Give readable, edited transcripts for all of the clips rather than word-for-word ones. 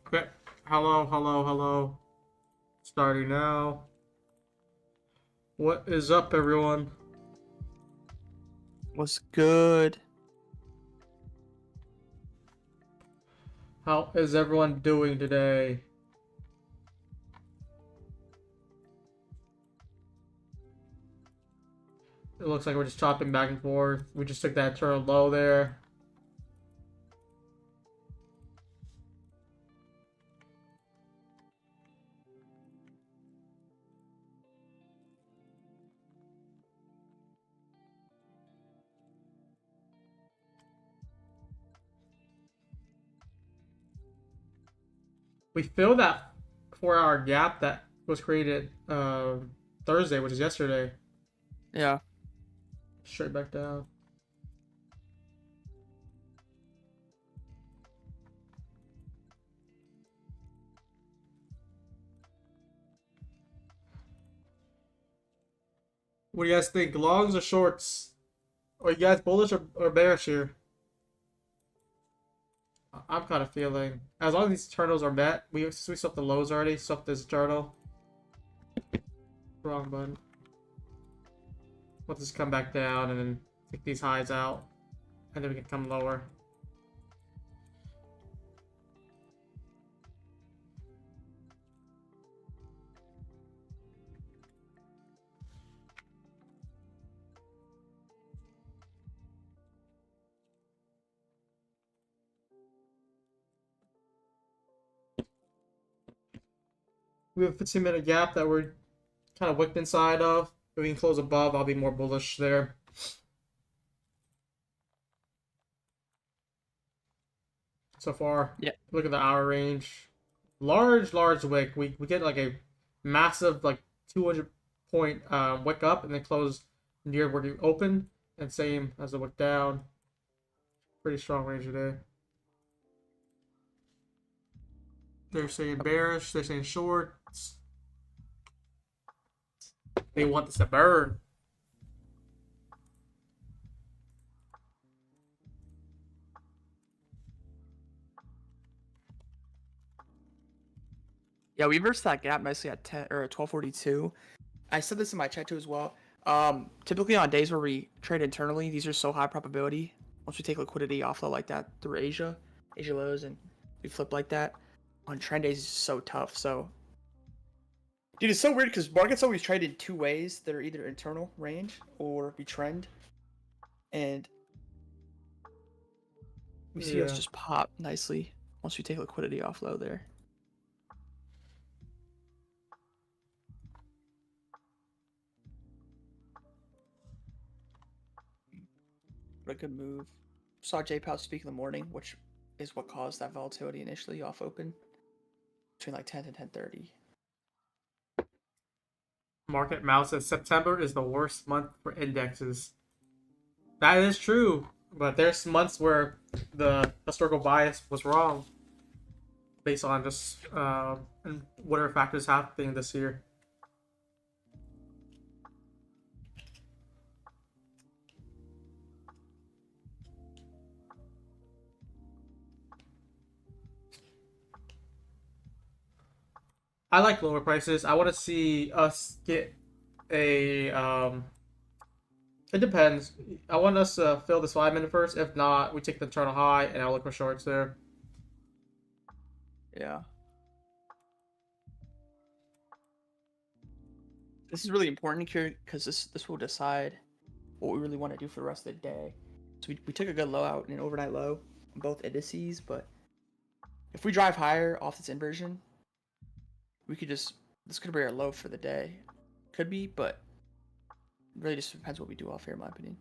Okay. Hello, hello, hello. Starting now. What is up, everyone? What's good? How is everyone doing today? It looks like we're just chopping back and forth. We just took that turn low there. We filled that 4 hour gap that was created Thursday, which is yesterday. Yeah. Straight back down. What do you guys think? Longs or shorts? Are you guys bullish or bearish here? I'm kind of feeling, as long as these turtles are met, we swept the lows already. Swept this turtle. Wrong button. We'll just come back down and then take these highs out, and then we can come lower. We have a 15-minute gap that we're kind of wicked inside of. If we can close above, I'll be more bullish there. So far, Yeah. look at the hour range. Large wick. We get like a massive like 200 point wick up and then close near where you open, and same as the wick down. Pretty strong range today. They're saying bearish. They're saying shorts. They want this to burn. Yeah, we reversed that gap nicely at 10 or 1242. I said this in my chat too as well. Typically on days where we trade internally, these are so high probability. Once we take liquidity offload like that through Asia lows, and we flip like that, on trend days is so tough. So, dude, it's so weird because markets always trade in two ways. They're either internal range or we trend, and we see us just pop nicely once we take liquidity offload there. What a good move. Saw JPOW speak in the morning, which is what caused that volatility initially off open between like 10 and 10:30. Market Mouse says September is the worst month for indexes. That is true, but there's months where the historical bias was wrong based on just and whatever factors happening this year. I like lower prices. I want to see us get a. It depends. I want us to fill this 5 minute first. If not, we take the internal high and I'll look for shorts there. Yeah. This is really important here because this will decide what we really want to do for the rest of the day. So we took a good low out in an overnight low on both indices, but if we drive higher off this inversion, we could just, this could be our low for the day. Could be, but it really just depends what we do off here, in my opinion.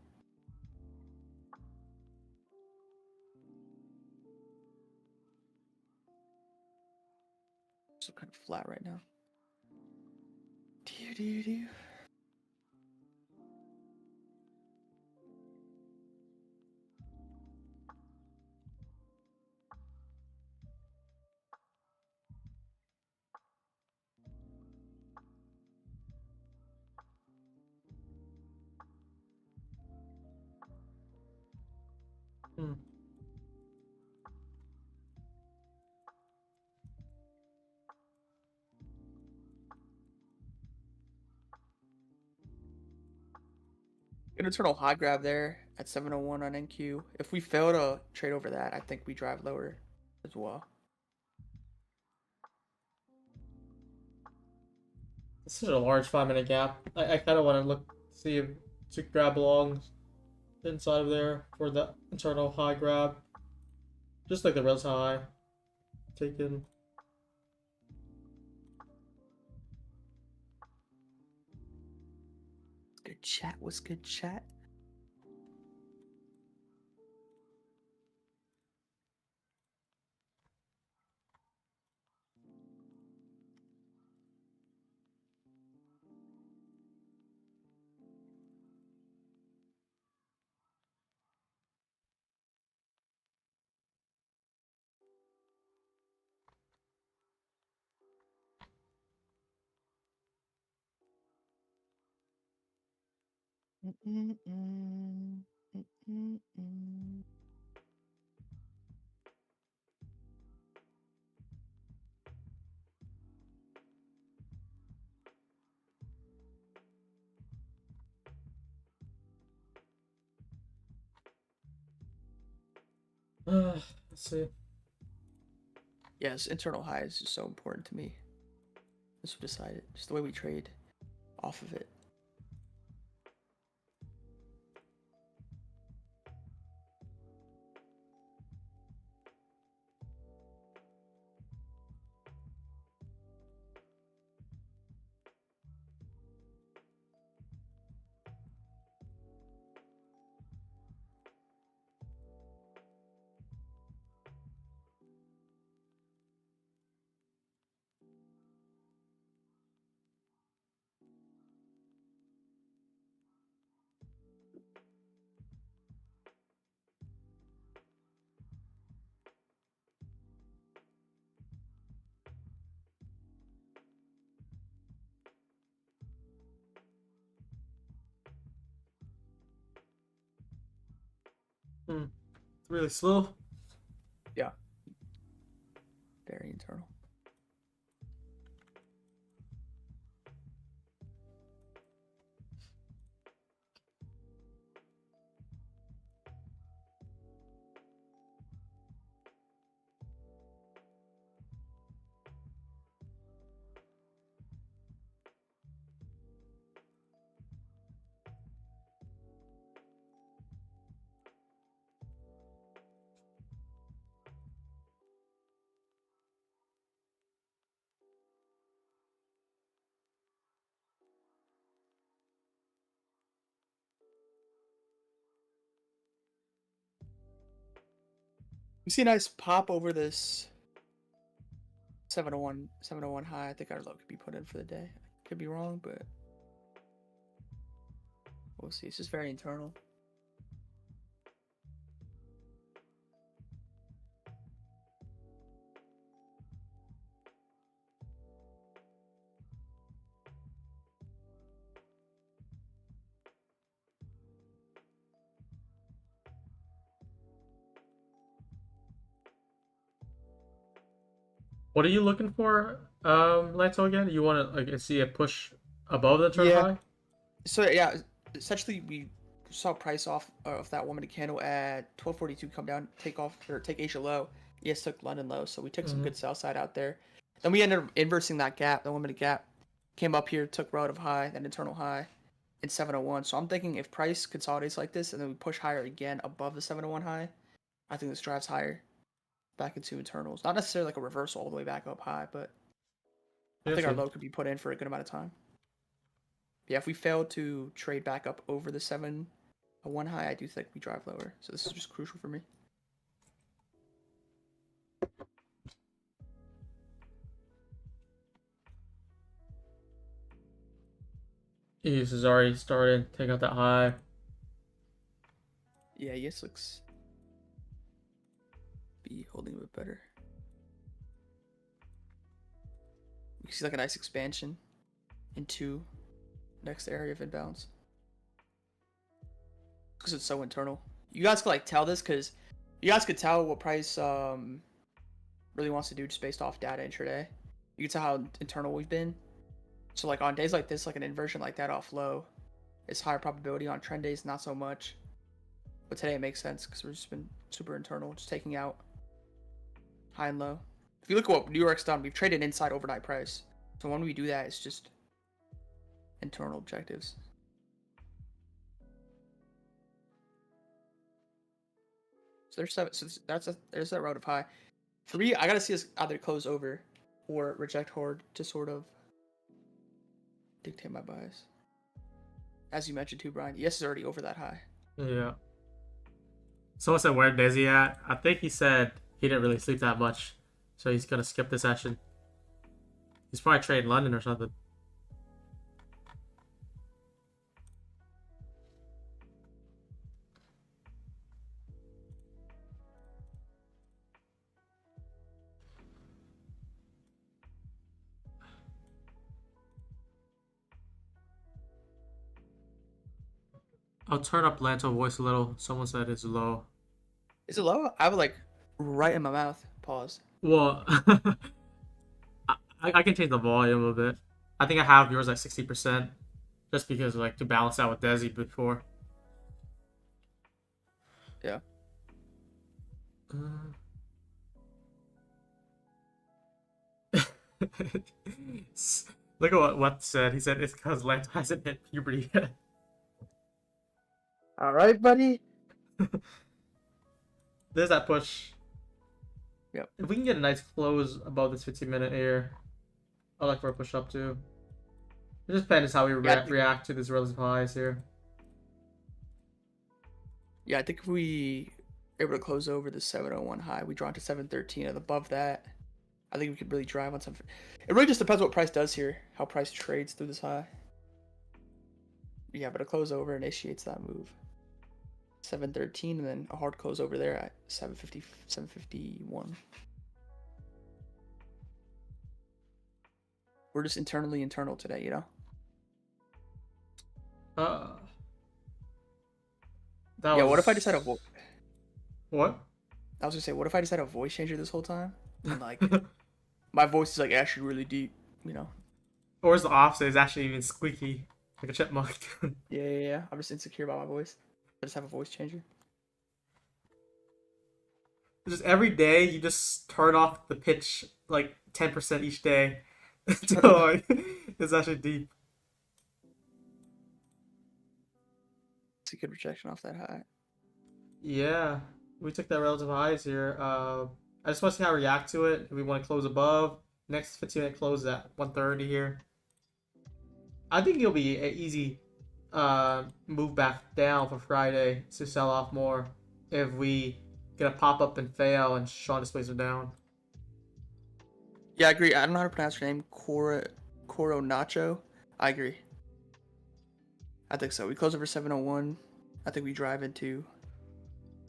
So kind of flat right now. Do. Hmm. An internal high grab there at 701 on NQ. If we fail to trade over that, I think we drive lower as well. This is a large 5-minute gap. I kind of want to look, see if to grab along inside of there for the internal high grab. Just like the res high. Taken. Good chat. What's good chat? Let's see. Yes, internal high is just so important to me. This will decide it. Just the way we trade off of it. It's really slow. Yeah. Very internal. We see a nice pop over this 701 high. I think our low could be put in for the day. Could be wrong, but we'll see. It's just very internal. What are you looking for, Lanto, again? You want to like see a push above the internal Yeah. high? So yeah, essentially we saw price off of that 1 minute candle at 1242 come down, take off or take Asia low. Yes, took London low, so we took some good sell side out there. Then we ended up inversing that gap, the 1 minute gap. Came up here, took relative high, then internal high in 701. So I'm thinking if price consolidates like this and then we push higher again above the 701 high, I think this drives higher back into internals. Not necessarily like a reversal all the way back up high, but I think our low could be put in for a good amount of time. Yeah, if we fail to trade back up over the 701 high, I do think we drive lower. So this is just crucial for me. EOS is already started. Take out that high. Yeah, yes looks be holding a bit better. We can see like a nice expansion into next area of inbounds. Because it's so internal. You guys could like tell this because you guys could tell what price really wants to do just based off data intraday. You can tell how internal we've been. So like on days like this, like an inversion like that off low, It's higher probability on trend days, not so much. But today it makes sense because we've just been super internal, just taking out high and low. If you look at what New York's done, we've traded inside overnight price. So when we do that, it's just internal objectives. So there's that relative high. For me, I gotta see us either close over or reject hard to sort of dictate my bias. As you mentioned too, Brian, ES is already over that high. Yeah. Someone said, where is he at? I think he said he didn't really sleep that much, so he's gonna skip the session. He's probably trading London or something. I'll turn up Lanto voice a little. Someone said it's low. Is it low? I have it like right in my mouth. Pause. Well, I can change the volume a little bit. I think I have yours at 60%, just because like to balance out with Desi before. Yeah. Look at what said. He said it's because Lanto hasn't hit puberty yet. All right, buddy. There's that push. Yep. If we can get a nice close above this 15-minute here, I'd like for a push up too. It just depends how we react to these relative highs here. Yeah, I think if we are able to close over the 701 high, we draw into 713, and above that, I think we could really drive on something. It really just depends what price does here, how price trades through this high. Yeah, but a close over initiates that move. 713, and then a hard close over there at 750, 751. We're just internally internal today, you know? Yeah, what if I just had a voice? What? I was gonna say, what if I just had a voice changer this whole time? And like, my voice is like actually really deep, you know? Or is the opposite? It's actually even squeaky, like a chipmunk. Yeah. I'm just insecure about my voice. I just have a voice changer. Just every day, you just turn off the pitch like 10% each day. So like, it's actually deep. It's a good rejection off that high. Yeah, we took that relative highs here. I just want to see how we react to it. If we want to close above. Next 15-minute close at 130 here. I think it'll be an easy move back down for Friday to sell off more if we get a pop up and fail and Sean displays it down. Yeah, I agree. I don't know how to pronounce your name. Coro Nacho. I agree. I think so. We close over 701. I think we drive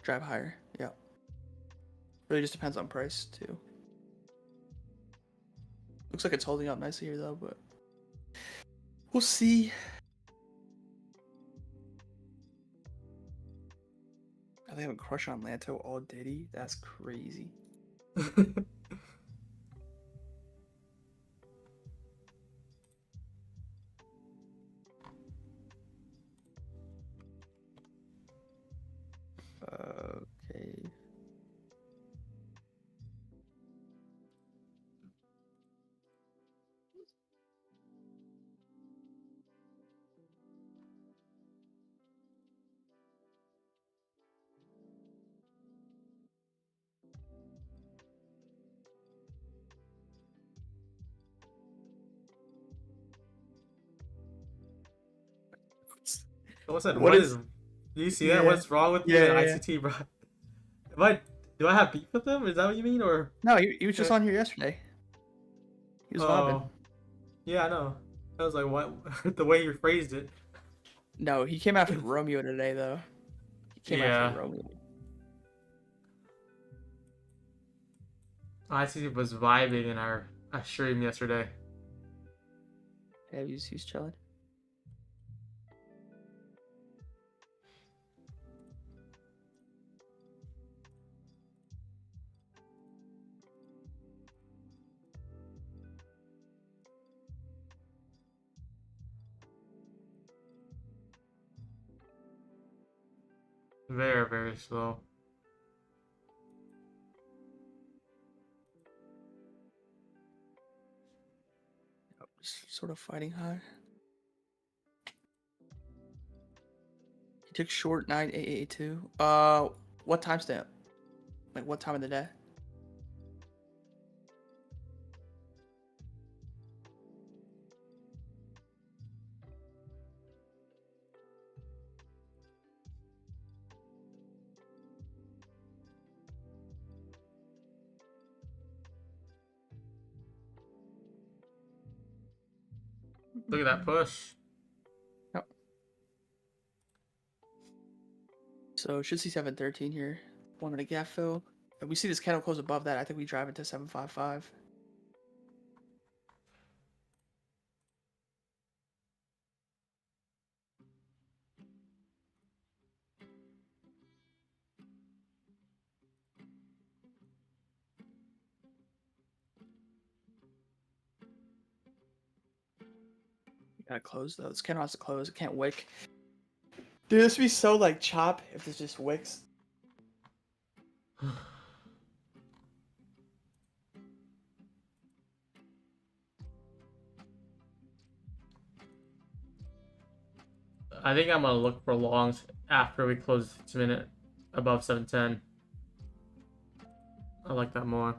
higher. Yeah. Really just depends on price too. Looks like it's holding up nicely here though, but we'll see. I think I have a crush on Lanto all Diddy. That's crazy. Okay. What's that? What is? Do you see that? What's wrong with Yeah, the yeah. ICT, bro? Do I have beef with him? Is that what you mean, or? No, he was just on here yesterday. He was vibing. Yeah, I know. I was like, what? The way you phrased it. No, he came after Romeo today though. He came after Romeo. ICT was vibing in our stream yesterday. Yeah, he's chilling. Very, very slow. Sort of fighting high. He took short 9882. What timestamp? Like what time of the day? Look at that push. Yep. So should see 713 here. 1 minute gap fill. If we see this candle close above that, I think we drive into 755. Gotta close though. This candle has to close. It can't wick. Dude, this would be so like chop if this just wicks. I think I'm gonna look for longs after we close this minute above 710. I like that more.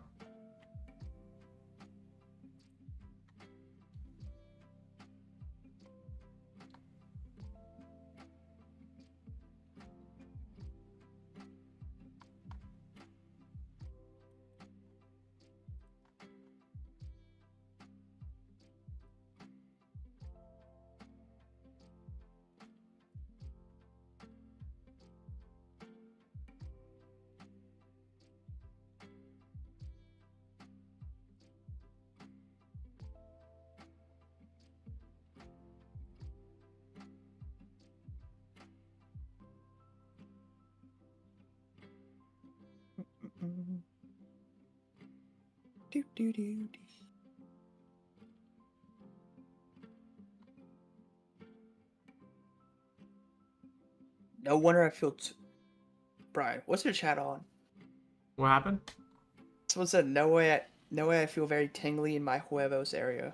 Do, do, do, do. No wonder I feel. Brian, what's your chat on? What happened? Someone said no way. No way. I feel very tingly in my huevos area.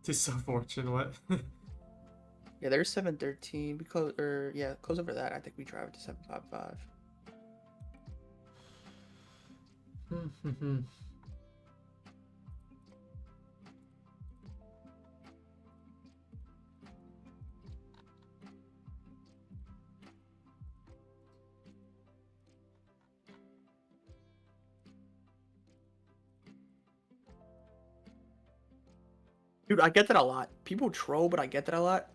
It's so fortunate. What? Yeah, there's 713. We close, or yeah, close over that. I think we drive to 755. Dude, I get that a lot. People troll, but I get that a lot.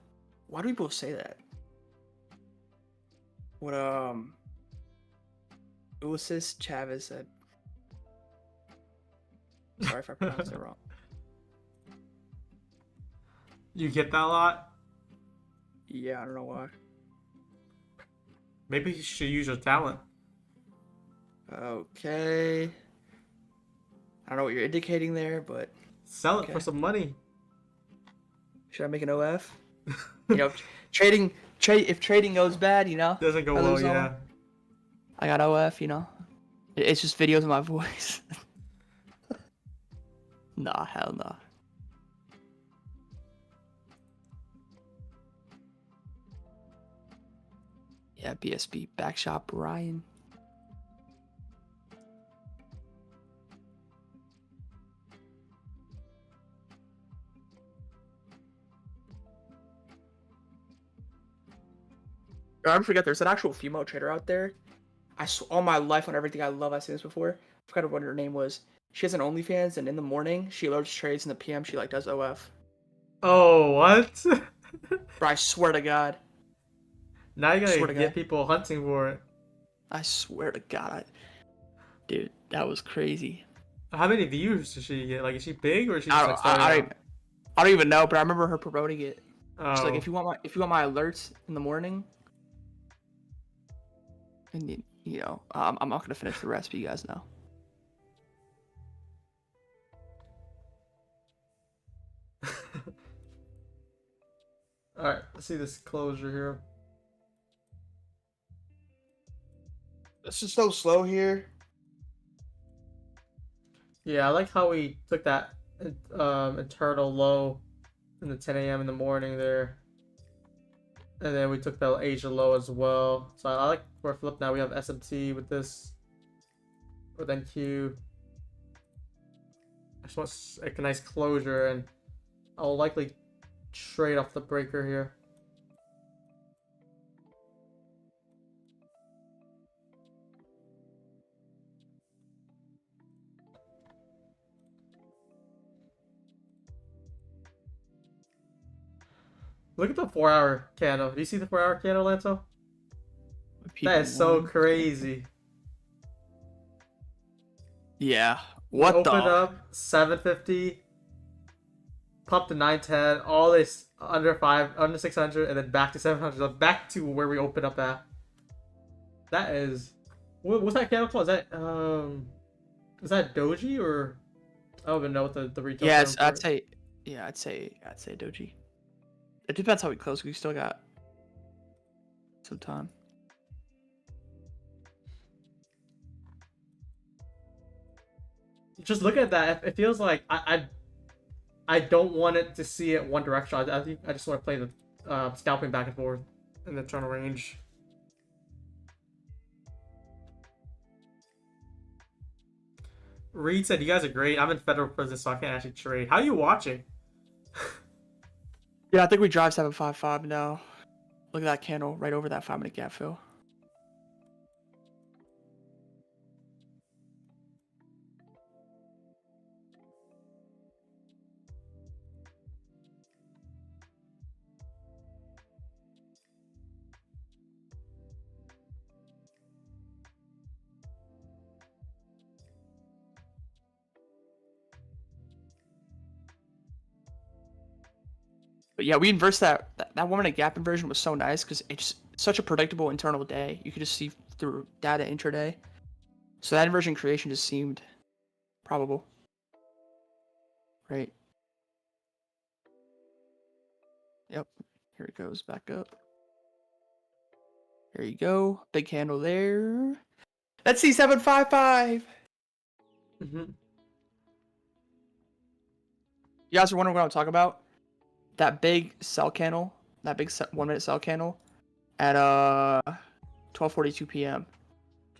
Why do people say that? What Ulises Chavez said. Sorry if I pronounced it wrong. You get that a lot? Yeah, I don't know why. Maybe you should use your talent. Okay. I don't know what you're indicating there, but Sell it okay. for some money. Should I make an OF? You know, if trading goes bad, you know. Doesn't go I well, lose all- yeah. I got OF, you know. It's just videos of my voice. Nah, hell nah. Yeah, BSB Backshop Ryan. I forget there's an actual female trader out there. All my life on everything I love, I've seen this before. I forgot what her name was. She has an OnlyFans, and in the morning she alerts trades, in the PM she like does OF. Oh, what? Bro, I swear to God. Now you're Swear gonna to get God. people hunting for it. I swear to God. Dude, that was crazy. How many views does she get? Like, is she big or is she I just don't, like starting out? I don't even know, but I remember her promoting it. She's like, Oh. if you want my alerts in the morning, and you know, I'm not gonna finish the rest, but you guys know. All right, let's see this closure here. It's just so slow here. Yeah, I like how we took that internal low in the 10 a.m. in the morning there. And then we took the Asia low as well. So I like where flip now. We have SMT with this, with NQ. I just want like a nice closure, and I'll likely trade off the breaker here. Look at the 4-hour candle. Do you see the 4-hour candle, Lanto? That is so crazy. Yeah. What Open the? up 750, pump to 910, all this under 600, and then back to 700, so back to where we opened up at. That is, what's that candle called? Is that Doji, or I don't even know what the retail. Yes, I'd say Doji. It depends how we close. We still got some time. Just look at that. It feels like I don't want it to see it one direction. I think I just want to play the scalping back and forth in the turn range. Reed said, "You guys are great. I'm in federal prison, so I can't actually trade. How are you watching?" Yeah, I think we drive 755 now. Look at that candle right over that 5-minute gap fill. But yeah, we inversed that 1-minute gap inversion was so nice because it's such a predictable internal day. You could just see through data intraday. So that inversion creation just seemed probable. Right. Yep. Here it goes back up. There you go. Big candle there. Let's see 755. Mm-hmm. You guys are wondering what I'm talking about? That big sell candle, that big 1-minute sell candle at 12:42 p.m.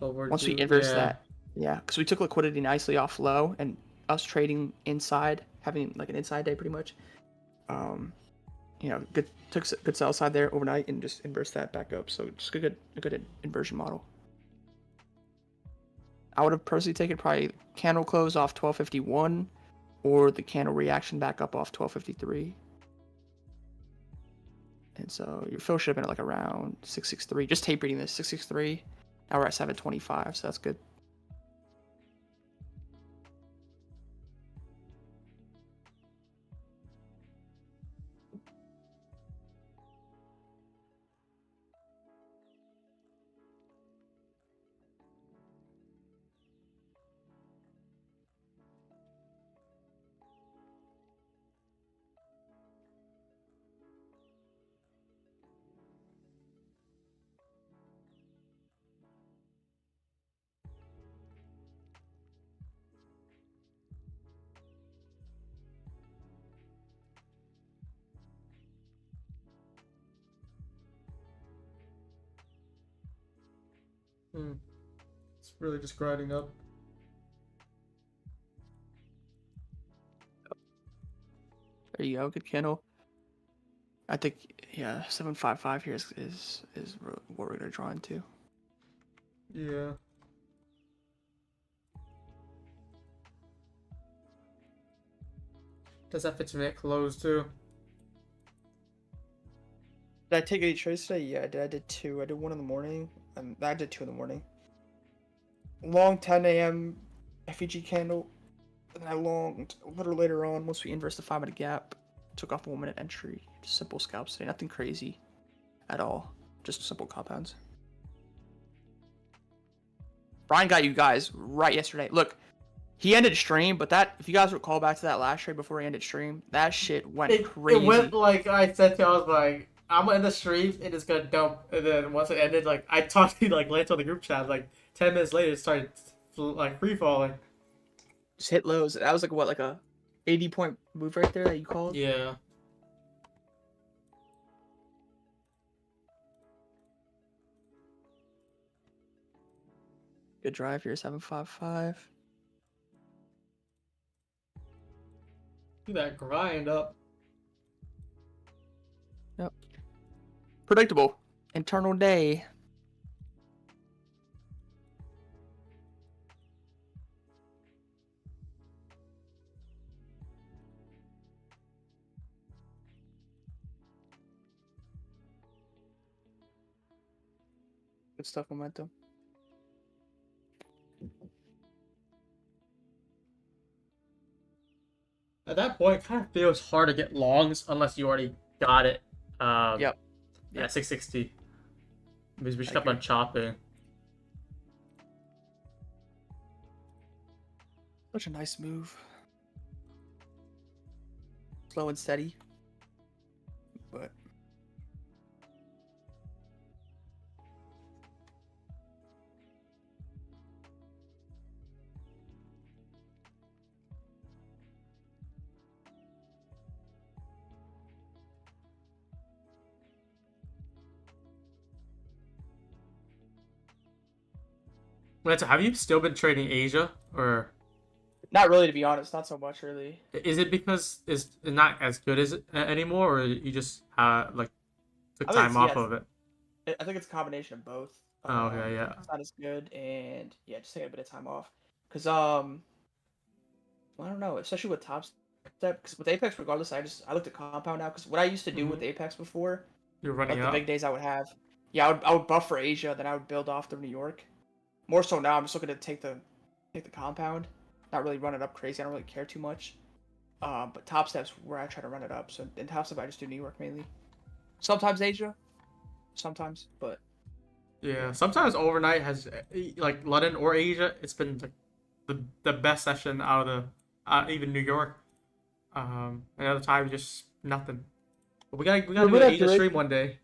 Once we inverse that, yeah, because we took liquidity nicely off low, and us trading inside, having like an inside day pretty much. You know, took good sell side there overnight and just inverse that back up. So just a good inversion model. I would have personally taken probably candle close off 12:51, or the candle reaction back up off 12:53. And so your fill should have been at like around 663. Just tape reading this 663. Now we're at 725, so that's good. It's really just grinding up. There you go, good candle. I think, yeah, 755 here is what we're gonna draw into. Yeah. Does that 15-minute close too? Did I take any trades today? Yeah, I did 2. I did 1 in the morning, and I did 2 in the morning. Long 10 a.m. FEG candle, and I longed a little later on once we inversed the 5-minute gap. Took off a 1-minute entry. Just simple scalps today, nothing crazy at all. Just simple compounds. Brian got you guys right yesterday. Look, he ended stream, but that, if you guys recall back to that last trade before he ended stream, that shit went crazy. It went like I said to you, I was like, I'm gonna end the stream and it's gonna dump. And then once it ended, like I talked to like Lance on the group chat. Like 10 minutes later, it started like free falling. Just hit lows. That was like what, like a 80-point move right there that you called? Yeah. Good drive here, 755. Do that grind up. Yep. Predictable. Internal day. Good stuff, momentum. At that point, it kind of feels hard to get longs unless you already got it. Yep. At 660. Because we just I kept on chopping. Such a nice move. Slow and steady. But Lance, have you still been trading Asia, or not really, to be honest. Not so much, really. is it because it's not as good as it anymore, or you just like took I think time off of it? I think it's a combination of both. Oh, okay, yeah. It's not as good, and yeah, just taking a bit of time off. Cause I don't know, especially with Top Step. Cause with Apex, regardless, I looked at Compound now. Cause what I used to do with Apex before, You're running like the out. big days I would have, yeah, I would buff for Asia, then I would build off through New York. More so now, I'm just looking to take the Compound, not really run it up crazy. I don't really care too much. But Top Step's where I try to run it up. So in Top Step, I just do New York mainly. Sometimes Asia, sometimes, but Yeah, sometimes overnight has like London or Asia. It's been like the best session out of the even New York. And other times just nothing. But we gotta do Remember an that Asia stream one day.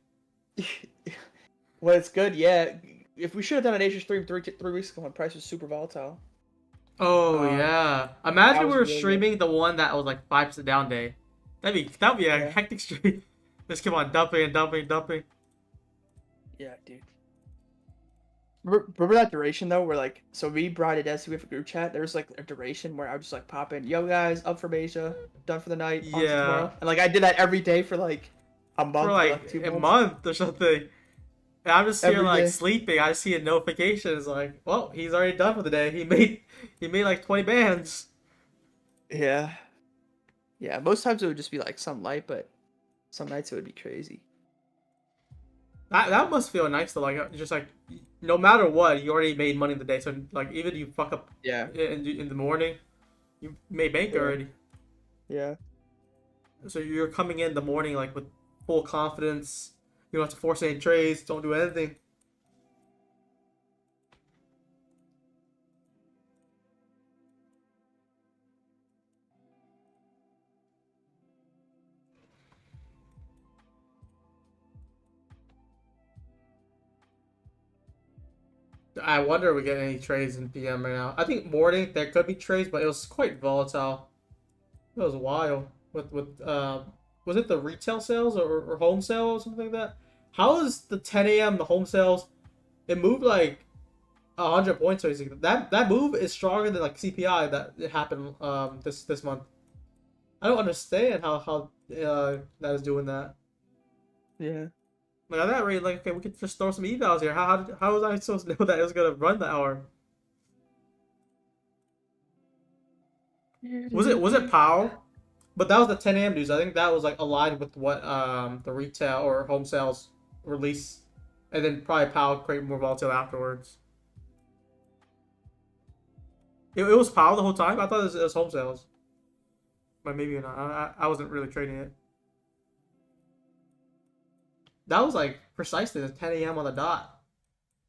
when it's good, yeah. If we should have done an Asia stream 3 weeks ago when price was super volatile. Oh yeah! Imagine that we was were really streaming the one that was like 5% down day. That'd be a Yeah. hectic stream. Just keep on dumping and dumping and dumping. Yeah, dude. Remember that duration though, where like, so we brought it as we have a group chat. There was like a duration where I would just like pop in, yo guys, up from Asia, done for the night, on to Yeah. tomorrow. And like I did that every day for like a month, For like 2 a months. month or something. And I'm just here Every like day. sleeping. I see a notification. It's like, well, he's already done for the day. He made like 20 bands. Yeah. Yeah, most times it would just be like some light, but some nights it would be crazy. That must feel nice though. Like just like no matter what, you already made money in the day. So like even if you fuck up Yeah. in the morning, you made bank Yeah. already. Yeah. So you're coming in the morning like with full confidence. You don't have to force any trades. Don't do anything. I wonder if we get any trades in PM right now. I think morning there could be trades, but it was quite volatile. It was wild with was it the retail sales or home sales or something like that? How is the 10 a.m. the home sales? It moved like 100 points basically. That move is stronger than like CPI that it happened this month. I don't understand how that is doing that. Yeah. Like at that rate, like okay, we could just throw some evals here. How was I supposed to know that it was gonna run the hour? Was it Powell? But that was the 10 a.m. news. I think that was like aligned with what the retail or home sales release, and then probably Powell create more volatility afterwards. It was Powell the whole time. I thought it was home sales, but maybe not. I wasn't really trading it. That was like precisely the 10 a.m. on the dot.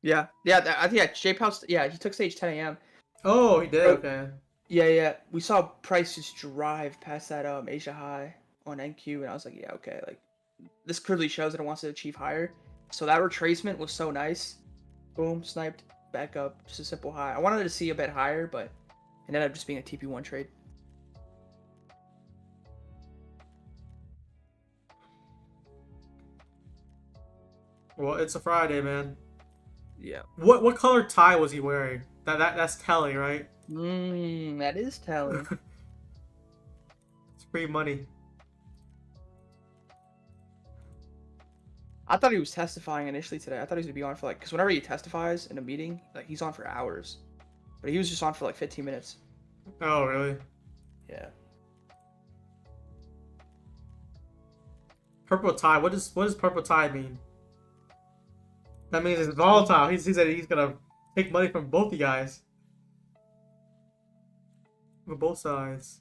Yeah. Yeah, I think yeah, J House, yeah, he took stage 10 a.m. Oh, he did. Oh. Okay. Yeah. We saw price just drive past that Asia high on NQ, and I was like, yeah, okay, like this clearly shows that it wants to achieve higher. So that retracement was so nice. Boom, sniped, back up, just a simple high. I wanted to see a bit higher, but it ended up just being a TP1 trade. Well, it's a Friday, man. Yeah. What color tie was he wearing? That's telling, right? That is telling. It's free money. I thought he was testifying initially today. I thought he was gonna be on for like, because whenever he testifies in a meeting, like he's on for hours, but he was just on for like 15 minutes. Oh, really? Yeah. Purple tie. What does purple tie mean? That means it's volatile. He said he's gonna take money from both you guys. From both sides.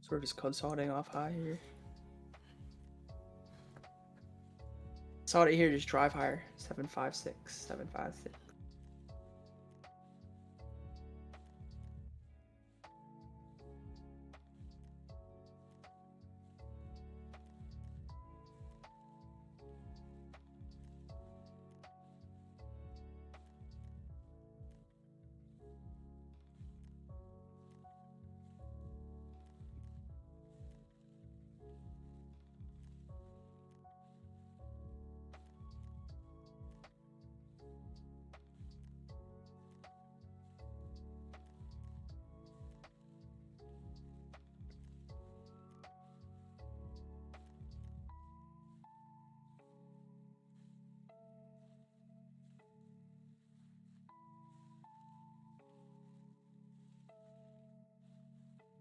So we're just consolidating off high here. Consolidate here, just drive higher. 756, 756.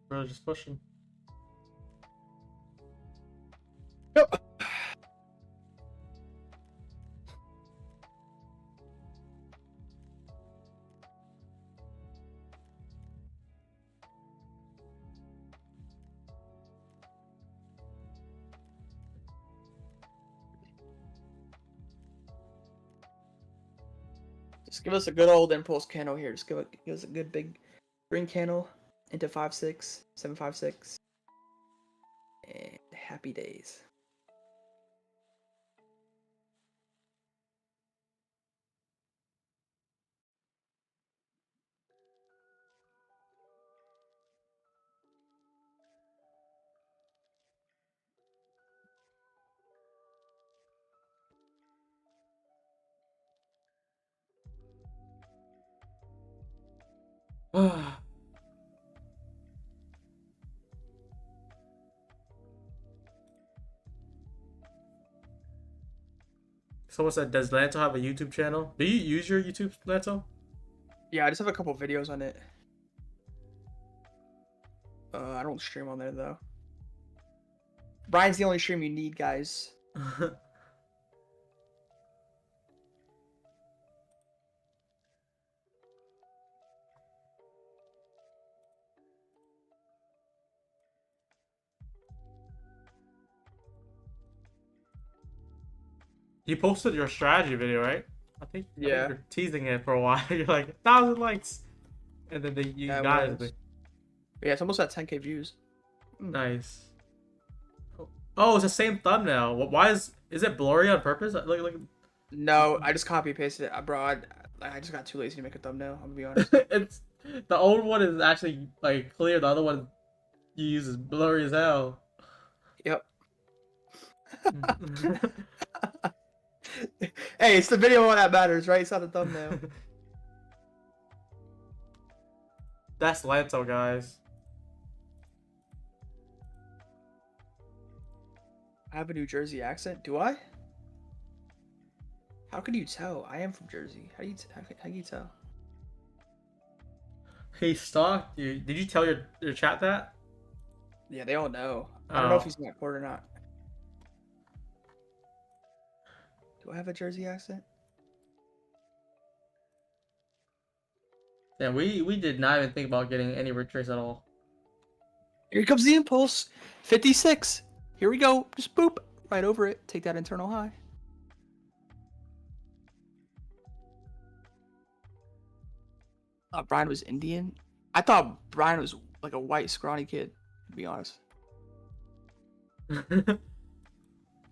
Bro, just pushing. Yep. Just give us a good old impulse candle here. Just give us a good big green candle into 5.6, 7.56, and happy days. Someone said, does Lanto have a YouTube channel? Do you use your YouTube, Lanto? Yeah, I just have a couple videos on it. I don't stream on there though. Brian's the only stream you need, guys. You posted your strategy video, right? I think Yeah. you're teasing it for a while. You're like 1,000 likes, and then you Yeah, got it was. it. Yeah, it's almost at 10K views. Nice. Oh, it's the same thumbnail. Why is it blurry on purpose? Look. No, I just copy pasted it, bro. I just got too lazy to make a thumbnail. I'm gonna be honest. It's the old one is actually like clear. The other one you use is blurry as hell. Yep. Hey, it's the video that matters, right? It's not the thumbnail. That's Lanto, guys. I have a New Jersey accent. Do I? How can you tell? I am from Jersey. How can you tell? He stalked you. Did you tell your chat that? Yeah, they all know. I don't know if Oh. he's in that court or not. Do I have a Jersey accent? Yeah, we did not even think about getting any retrace at all. Here comes the impulse. 56. Here we go. Just boop. Right over it. Take that internal high. Brian was Indian. I thought Brian was like a white scrawny kid, to be honest.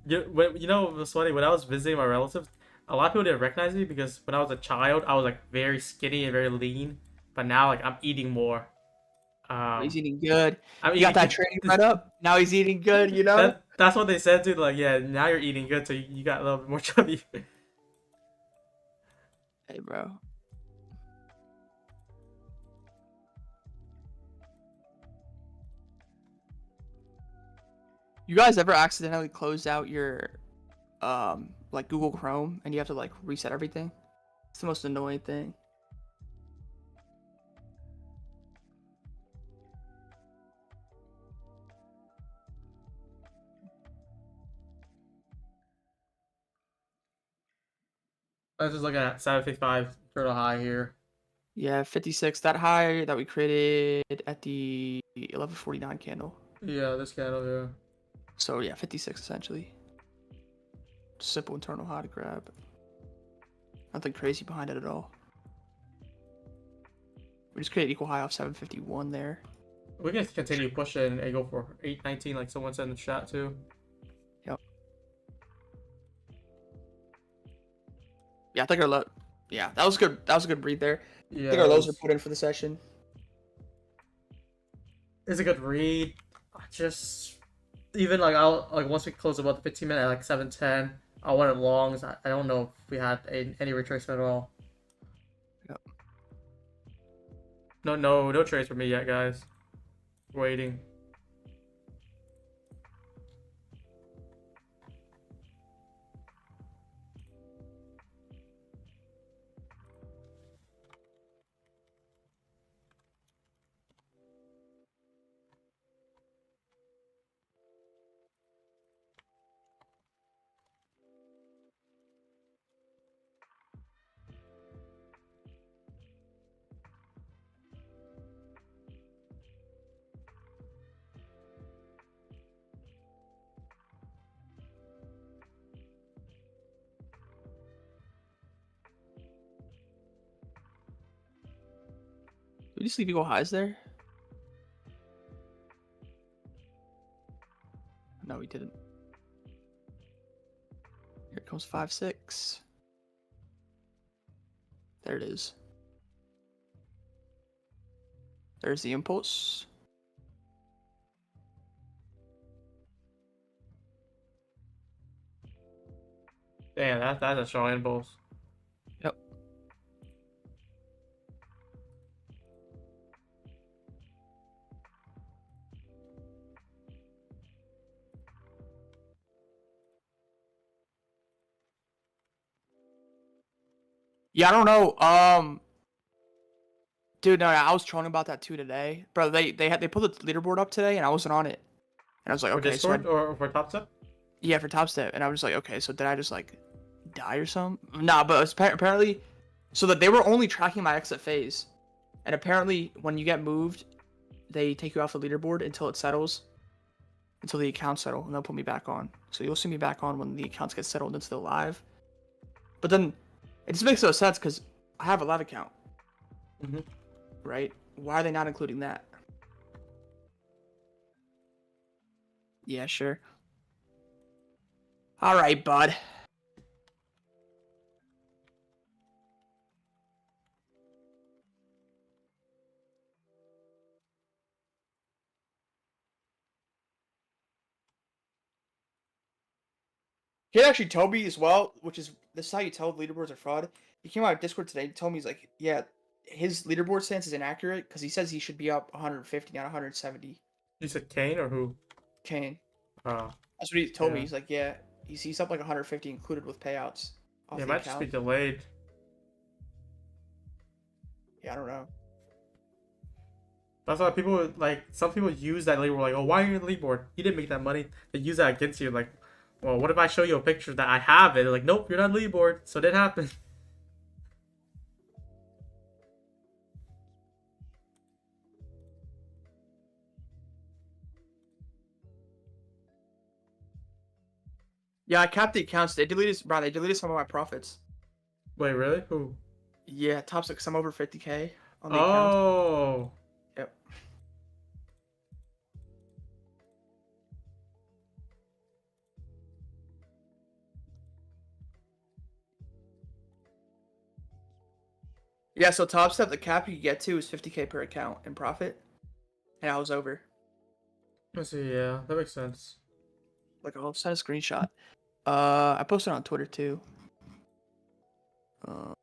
You know what's funny? When I was visiting my relatives, a lot of people didn't recognize me because when I was a child, I was like very skinny and very lean. But now, like I'm eating more. He's Um, eating good. I'm He got eating. that training right up. Now he's eating good, you know? That's what they said too. Like, yeah, now you're eating good, so you got a little bit more chubby. Hey, bro. You guys ever accidentally closed out your like Google Chrome and you have to like reset everything? It's the most annoying thing. I was just looking at 755 turtle high here. Yeah, 56. That high that we created at the 1149 candle. Yeah, this candle here. So yeah, 56 essentially. Simple internal high to grab. Nothing crazy behind it at all. We just created equal high off 751 there. We can continue pushing and go for 819, like someone said in the chat too. Yep. Yeah, I think our low. Yeah, that was good. That was a good breathe there. Yeah, I think our lows are put in for the session. It's a good read. Just even like I'll like once we close about the 15-minute at like 710, I went it longs. I don't know if we had any retracement at all. Yep. No trades for me yet, guys. Waiting. Did we just leave equal highs there? No, we didn't. Here comes 5-6. There it is. There's the impulse. Damn, that's a strong impulse. Yep. Yeah, I don't know. Dude, no, I was trolling about that too today, bro. They put the leaderboard up today, and I wasn't on it. And I was like, For okay, Discord so or for Top Step? yeah, for Top Step, and I was like, okay, so did I just like die or something? Nah, but it's apparently, so that they were only tracking my exit phase, and apparently when you get moved, they take you off the leaderboard until it settles, until the accounts settle, and they'll put me back on. So you'll see me back on when the accounts get settled into the live. But then it just makes no sense because I have a live account, right? Why are they not including that? Yeah, sure. All right, bud. He actually told me as well, which is this is how you tell leaderboards are fraud. He came out of Discord today and told me he's like, yeah, his leaderboard stance is inaccurate because he says he should be up 150, not 170. You said Kane or who? Kane. Oh. That's what he told me. Yeah. He's like, yeah, he's up like 150 included with payouts. Off Yeah, it the might just be account. delayed. Yeah, I don't know. That's why people like some people use that leaderboard like, oh, why are you in the leaderboard? You didn't make that money. They use that against you. Like, well, what if I show you a picture that I have it? They're like, nope, you're not on the leaderboard, so it didn't happen. Yeah, I capped the accounts. They deleted, bro. They deleted some of my profits. Wait, really? Who? Yeah, top six. I'm over 50K on the account. Oh. Yep. Yeah, so top step, the cap you get to is 50K per account in profit, and I was over. I see. Yeah, that makes sense. Like I'll send a screenshot. I posted on Twitter too. Um,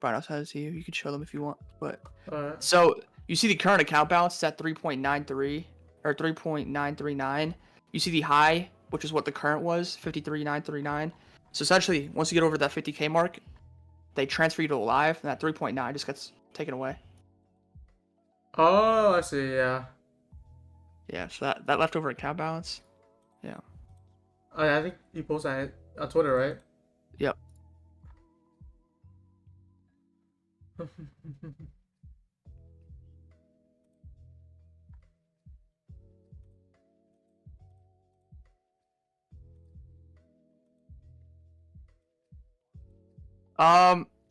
Brian, I'll send it to you. You can show them if you want. But Alright. so you see the current account balance is at 3.93 or 3.939. You see the high, which is what the current was, 53,939. So essentially, once you get over that 50K mark, they transfer you to live, and that 3.9 just gets taken away. Oh, I see. Yeah. Yeah, so that leftover account balance. Yeah. I think you posted it on Twitter, right? Yep.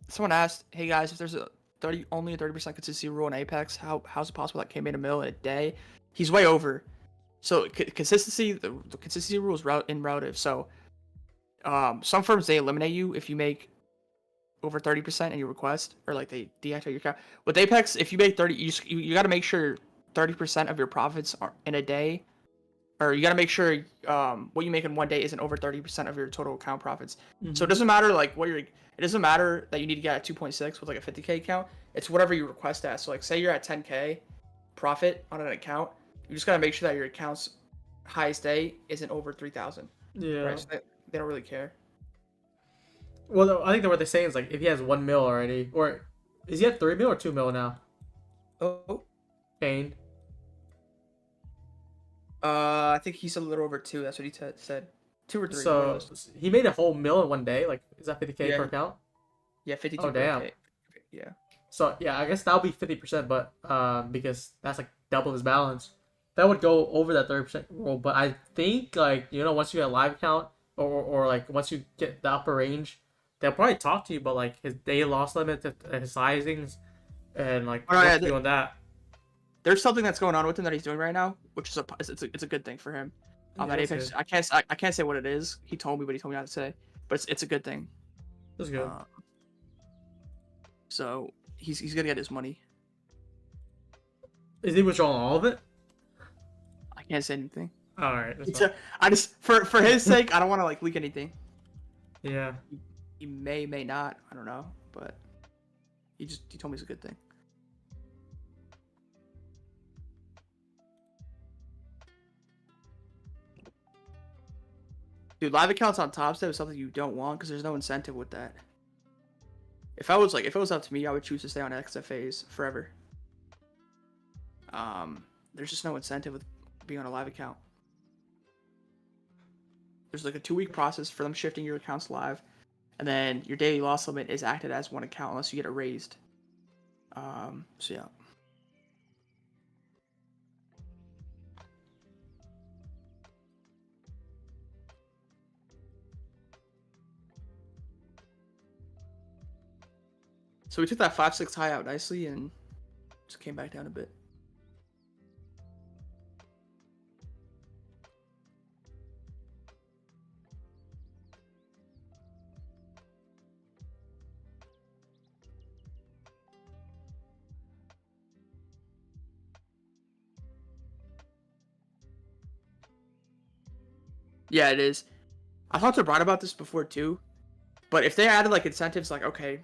Someone asked, "Hey guys, if there's a only a 30% consistency rule in Apex, how's it possible that K made a mill in a day?" He's way over. So consistency, the consistency rule is relative. So, some firms they eliminate you if you make over 30% in your request, or like they deactivate your account. With Apex, if you make 30, you got to make sure 30% of your profits are in a day, or you got to make sure what you make in one day isn't over 30% of your total account profits. So it doesn't matter like what you're. It doesn't matter that you need to get at 2.6 with like a 50K account. It's whatever you request at. So like say you're at 10K profit on an account, you just gotta make sure that your account's highest day isn't over 3,000. Yeah. Right. So they don't really care. Well, I think that what they're saying is like if he has 1 mil already, or is he at 3 mil or 2 mil now? Oh. Kane. I think he's a little over 2. That's what he said. 2 or 3. So he made a whole mil in one day. Like, is that 50K Yeah. per account? Yeah, 52. Oh damn. K. Yeah. So yeah, I guess that'll be 50%, but because that's like double his balance, that would go over that 30% rule. But I think like once you get a live account or like once you get the upper range, they'll probably talk to you about like his day loss limit, his sizings, and like what's doing that. There's something that's going on with him that he's doing right now, which is it's a good thing for him. Yeah, That Apex, I can't say what it is. He told me, but he told me not to say. But it's a good thing. That's good. So he's gonna get his money. Is he withdrawing all of it? I can't say anything. All right. I just for his sake, I don't want to like leak anything. Yeah. He may not. I don't know, but he told me it's a good thing. Dude, live accounts on Top Step is something you don't want because there's no incentive with that. If it was up to me, I would choose to stay on XFAs forever. There's just no incentive with being on a live account. There's like a 2-week process for them shifting your accounts live, and then your daily loss limit is acted as one account unless you get it raised. So yeah. So we took that 5-6 high out nicely and just came back down a bit. Yeah, it is. I talked to Brian about this before too, but if they added like incentives, like okay,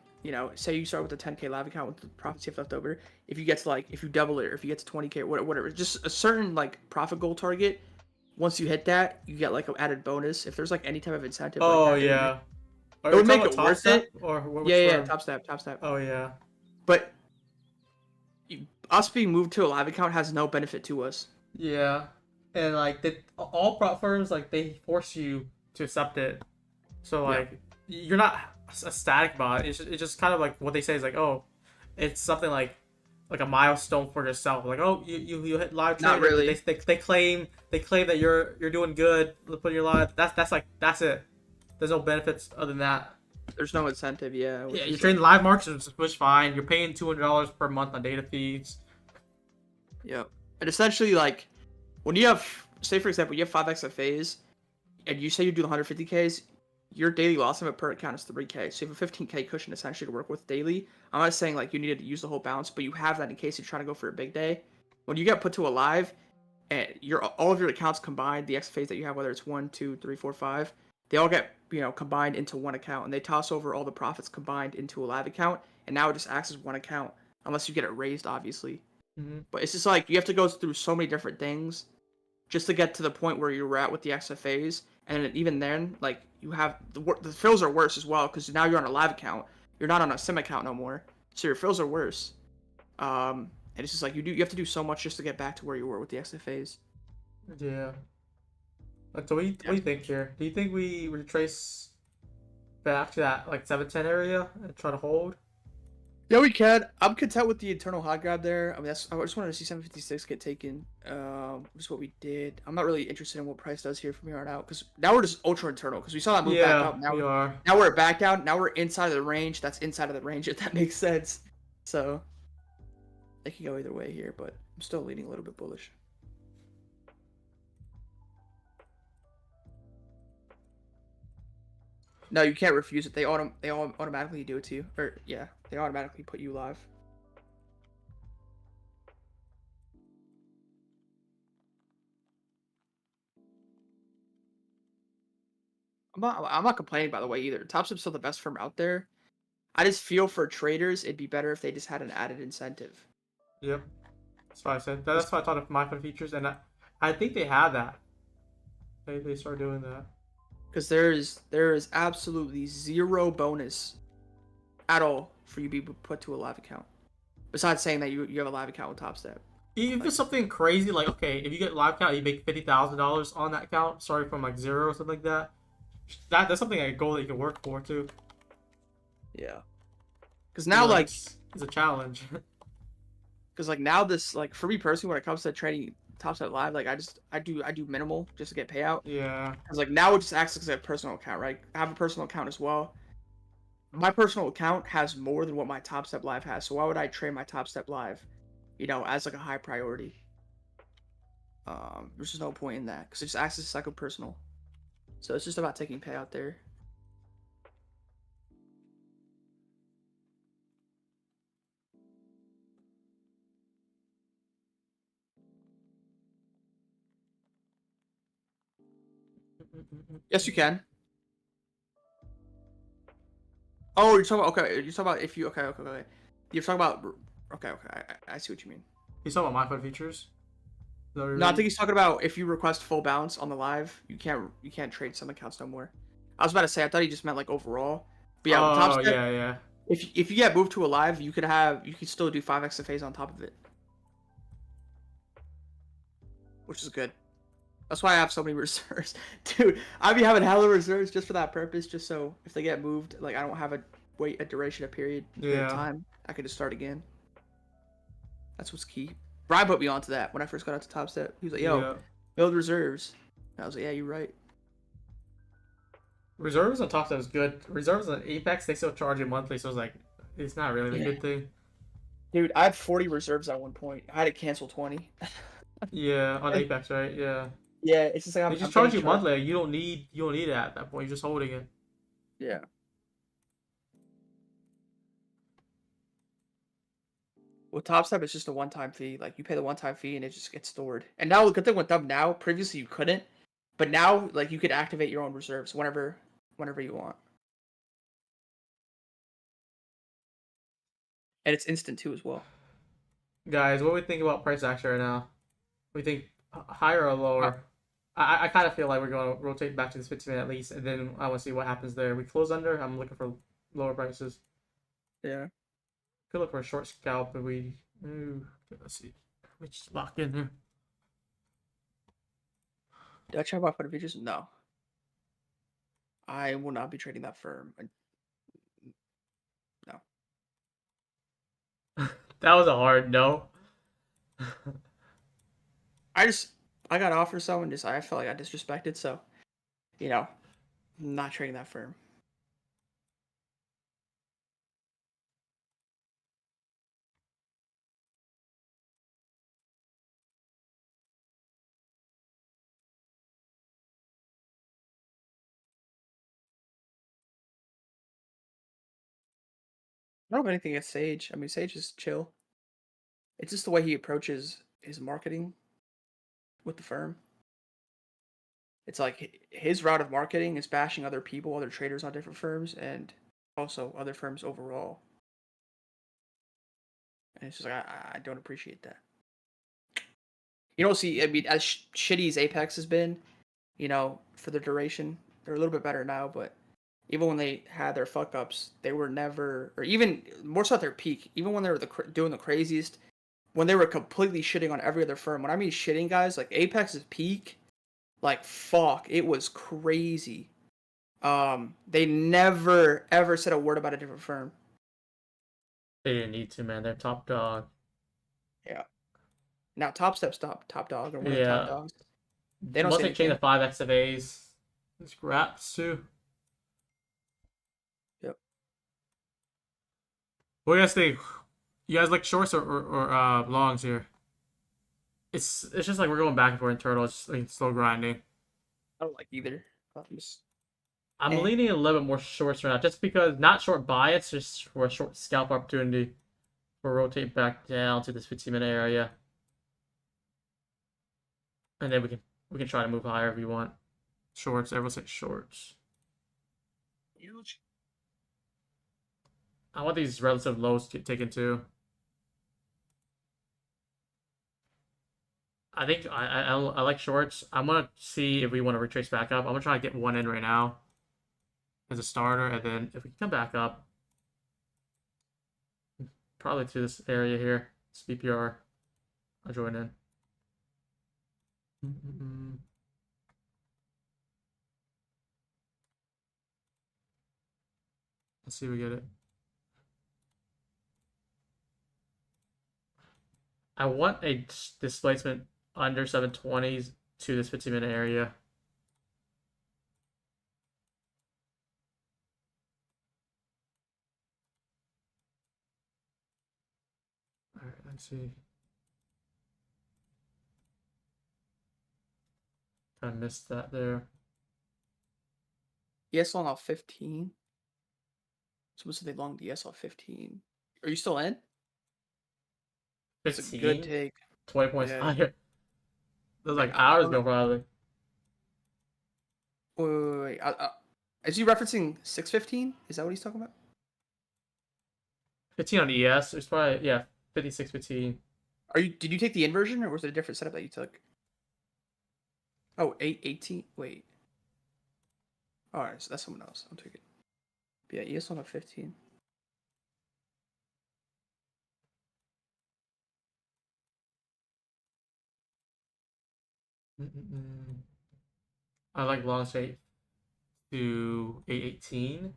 say you start with a 10K live account with the profits you have left over, if you get to like if you double it, or if you get to 20K, whatever, just a certain like profit goal target. Once you hit that, you get like an added bonus. If there's like any type of incentive. Oh like that, yeah. It would make it Top worth Step? it. Or Yeah, Top Step. Oh yeah. But us being moved to a live account has no benefit to us. Yeah, and like all prop firms like they force you to accept it, so like you're not ecstatic about it. It's just kind of like what they say is like, oh, it's something like a milestone for yourself. Like, oh, you hit live trade. Not really. They claim that you're doing good. Put your live. That's it. There's no benefits other than that. There's no incentive. Yeah. Yeah, you're trading live markets, which is fine. You're paying $200 per month on data feeds. Yep. And essentially, like, when you have, say for example, you have 5 XFAs, and you say you do 150Ks, your daily loss limit per account is 3K. So you have a 15K cushion essentially to work with daily. I'm not saying like you needed to use the whole balance, but you have that in case you're trying to go for a big day. When you get put to a live, and all of your accounts combined, the XFAs that you have, whether it's 1, 2, 3, 4, 5, they all get combined into one account, and they toss over all the profits combined into a live account, and now it just acts as one account, unless you get it raised, obviously. Mm-hmm. But it's just like you have to go through so many different things just to get to the point where you're at with the XFAs, and even then, like you have the fills are worse as well because now you're on a live account, you're not on a sim account no more, so your fills are worse. And it's just like you have to do so much just to get back to where you were with the XFAs. Yeah. So what do you think here? Do you think we retrace back to that like 710 area and try to hold? Yeah, we can. I'm content with the internal high grab there. I mean, I just wanted to see 756 get taken. Which is what we did. I'm not really interested in what price does here from here on out because now we're just ultra internal because we saw that move back Yeah, up. Now we are. now we're back down. Now we're inside of the range. That's inside of the range if that makes sense. So it can go either way here, but I'm still leaning a little bit bullish. No, you can't refuse it. They automatically do it to you. Or yeah, they automatically put you live. I'm not complaining by the way either. Topstep's still the best firm out there. I just feel for traders it'd be better if they just had an added incentive. Yep. That's what I said. That's what I thought of micro features, and I think they have that. They start doing that. Because there is absolutely zero bonus at all for you to be put to a live account. Besides saying that you have a live account with Topstep. If it's something crazy, like okay, if you get live count, you make $50,000 on that account, starting from like zero or something like that. That's something a goal that you can work for too. Yeah. Because now it's a challenge. Because like now this like for me personally when it comes to trading Topstep live, like I do minimal just to get payout. Yeah. Because like now it just acts as a personal account, right? I have a personal account as well. My personal account has more than what my Topstep live has, so why would I trade my Topstep live, as like a high priority? There's just no point in that because it just acts as a second personal. So it's just about taking payout there. Yes, you can. Oh, you're talking about okay. You're talking about if you okay. You're talking about okay. I see what you mean. You talking about micro features? No, I think he's talking about if you request full balance on the live, you can't trade some accounts no more. I was about to say I thought he just meant like overall. But yeah, with Topstep, yeah. if you get moved to a live, you could still do 5 XFAs on top of it, which is good. That's why I have so many reserves, dude. I'd be having hella reserves just for that purpose, just so if they get moved, like I don't have a duration, a period of time. I can just start again. That's what's key. Brian put me onto that when I first got out to Topstep. He was like, "Yo, build reserves." And I was like, "Yeah, you're right." Reserves on Topstep is good. Reserves on Apex, they still charge you monthly, so it's not really a good thing. Dude, I had 40 reserves at one point. I had to cancel 20. Yeah, on Apex, right? Yeah. Yeah, it's just like they just charge you monthly. You don't need it at that point. You're just holding it. Yeah. With Topstep, it's just a one-time fee. Like you pay the one-time fee and it just gets stored. And now the good thing with them now, previously you couldn't, but now like you could activate your own reserves whenever you want. And it's instant too as well. Guys, what do we think about price action right now? We think higher or lower? I kind of feel like we're going to rotate back to this 15-minute at least, and then I want to see what happens there. We close under. I'm looking for lower prices. Yeah. Could look for a short scalp if we. Ooh, let's see. Let me just lock in here. Did I try about for features? No. I will not be trading that firm. No. That was a hard no. I got offered someone I felt like I disrespected, so I'm not trading that firm. I don't have anything against Sage. I mean, Sage is chill. It's just the way he approaches his marketing with the firm. It's like his route of marketing is bashing other people, other traders on different firms, and also other firms overall. And it's just like I don't appreciate that. You don't see. I mean, as shitty as Apex has been, for the duration, they're a little bit better now. But even when they had their fuck ups, they were never, or even more so at their peak. Even when they were doing the craziest, when they were completely shitting on every other firm. When I mean shitting, guys, like Apex's peak, like fuck, it was crazy. They never ever said a word about a different firm. They didn't need to, man. They're top dog. Yeah. Now Top Step's top dog or one of the top Yeah. dogs. They don't Once say they change the anything. 5x of A's, there's graps too. Yep. What do you guys think? You guys like shorts or longs here? It's just like we're going back and forth in turtle. It's just like slow grinding. I don't like either. Just, I'm eh. leaning a little bit more shorts right now, just because not short bias, just for a short scalp opportunity. We'll rotate back down to this 15-minute area, and then we can try to move higher if we want. Shorts, everyone say shorts. I want these relative lows to get taken too. I think I like shorts. I'm gonna see if we want to retrace back up. I'm gonna try to get one in right now as a starter, and then if we come back up, probably to this area here, this BPR, I'll join in. Let's see if we get it. I want a displacement under 720s to this 15-minute area. All right, let's see. I missed that there. ESL off 15. Supposed to they long the ESL 15. Are you still in? It's a good 15? take. 20 points Yeah. higher. That was like I hours don't know. ago, probably. Wait. Is he referencing 615? Is that what he's talking about? 15 on ES. It's probably, yeah, 56, 15. Did you take the inversion or was it a different setup that you took? Oh, 18. Wait. Alright, so that's someone else. I'll take it. But yeah, ESL off 15. I like long straight to 818.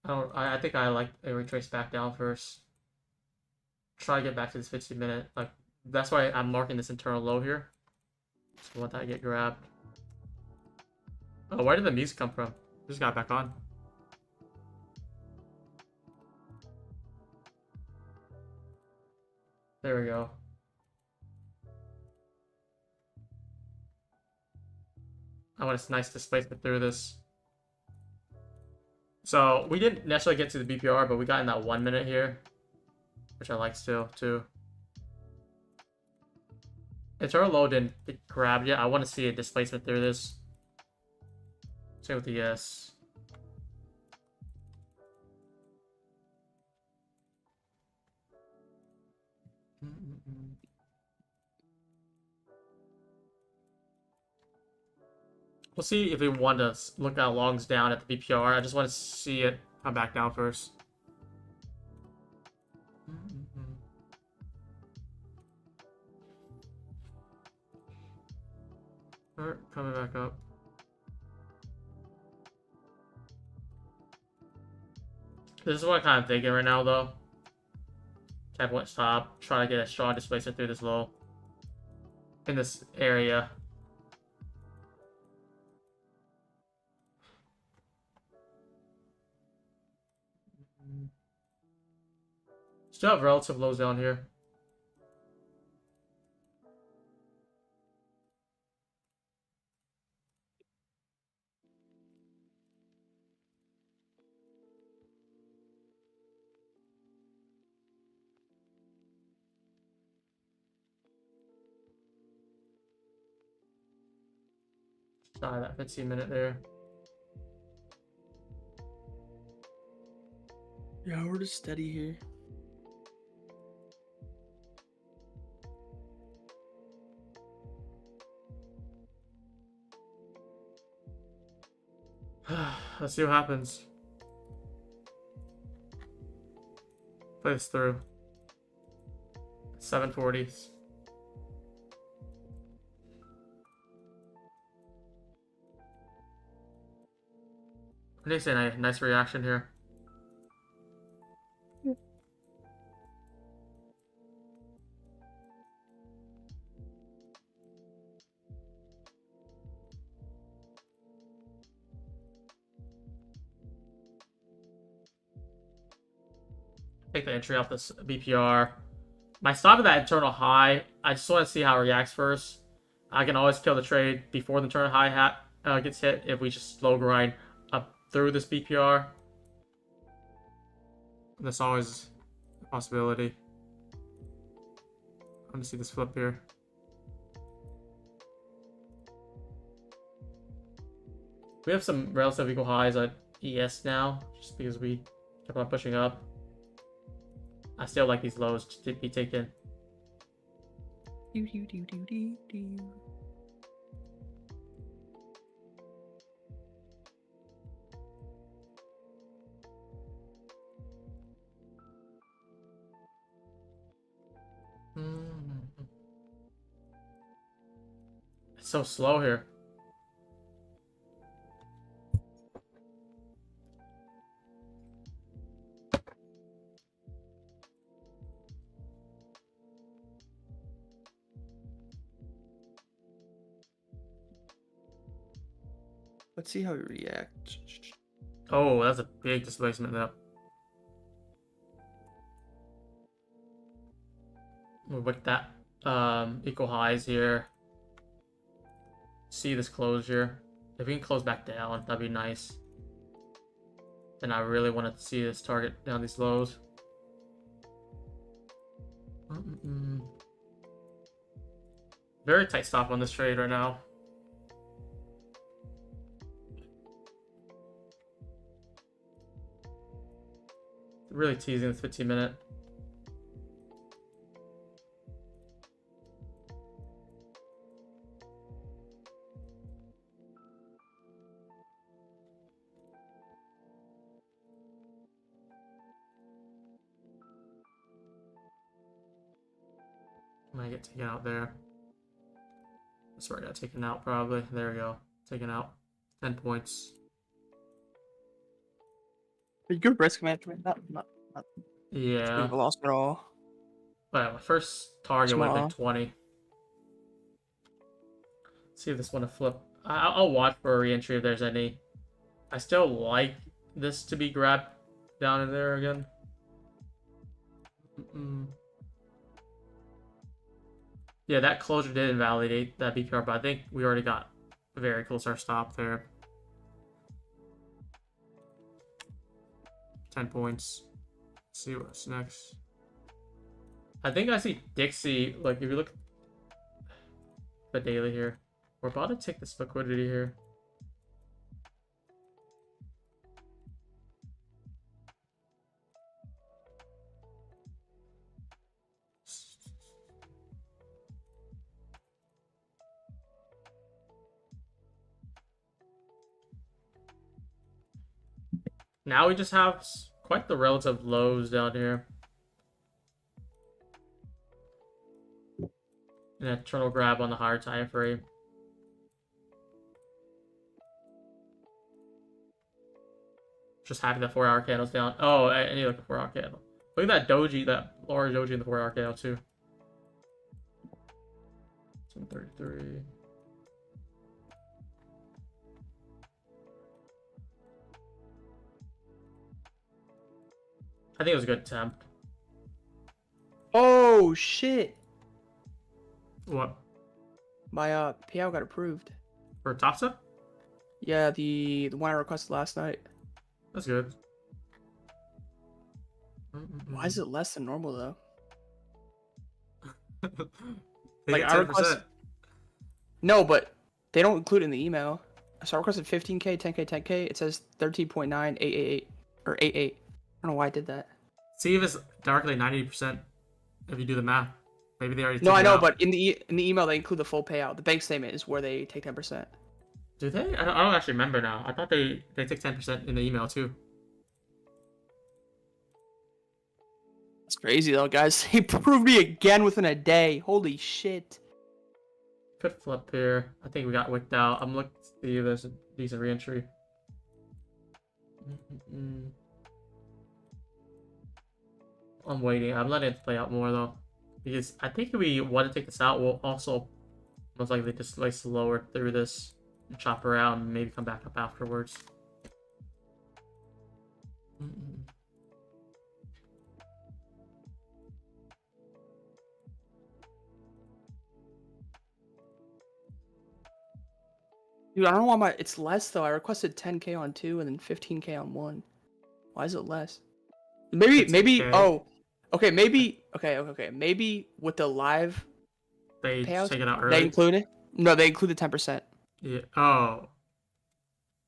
I think I like a retrace back down first. Try to get back to this 15-minute. Like, that's why I'm marking this internal low here. So let that get grabbed. Oh, where did the music come from? Just got back on. There we go. I want a nice displacement through this. So we didn't necessarily get to the BPR, but we got in that 1 minute here, which I like still too. Internal low didn't get grabbed yet. I want to see a displacement through this. Same with the S. We'll see if we want to look at longs down at the BPR. I just want to see it come back down first. Alright, coming back up. This is what I'm kind of thinking right now, though. Tap went top, try to get a strong displacement through this low. In this area. Still have relative lows down here. Shy that 15-minute there. Yeah, we're just steady here. Let's see what happens. Play this through. 740s. I think it's a nice reaction here. Take the entry off this BPR. My stop at that internal high. I just want to see how it reacts first. I can always kill the trade before the internal high gets hit if we just slow grind up through this BPR. That's always a possibility. I'm gonna see this flip here. We have some relative equal highs at ES now, just because we kept on pushing up. I still like these lows to be taken. It's so slow here. Let's see how he reacts. Oh, that's a big displacement there. We'll look at that equal highs here. See this closure. If we can close back down, that'd be nice. Then I really wanted to see this target down these lows. Very tight stop on this trade right now. Really teasing this 15-minute. Might get taken out there. That's where I got taken out probably. There we go. Taken out. 10 points. Good risk management, not Yeah. a loss at all. But my first target would have been 20. See if this one to flip. I'll watch for a re-entry if there's any. I still like this to be grabbed down in there again. Yeah, that closure did invalidate that BPR, but I think we already got very close to our stop there. 10 points. Let's see what's next. I think I see Dixie. Like, if you look at the daily here, we're about to take this liquidity here. Now we just have quite the relative lows down here. An internal grab on the higher time frame. Just happy that 4-hour candle's down. Oh, I need like a 4-hour candle. Look at that doji, that large doji in the 4-hour candle too. 733. I think it was a good attempt. Oh shit! What? My payout got approved. For top step? Yeah, the one I requested last night. That's good. Why is it less than normal though? Like I requested. No, but they don't include it in the email. So I requested 15K, 10K, 10K. It says 13.9888 or 88. I don't know why I did that. See if it's directly 90% if you do the math. Maybe they already No, took I it know, out. but in the email they include the full payout. The bank statement is where they take 10%. Do they? I don't actually remember now. I thought they took 10% in the email too. That's crazy though, guys. He proved me again within a day. Holy shit. Could flip here. I think we got wicked out. I'm looking to see if there's a decent reentry. I'm waiting. I'm letting it play out more though, because I think if we want to take this out, we'll also most likely just like slower through this, and chop around, and maybe come back up afterwards. Dude, I don't know why it's less though. I requested 10K on 2 and then 15K on 1. Why is it less? Maybe 15K. okay. Maybe with the live They payouts, take it out they early. include it. No, they include the 10%. Yeah. Oh.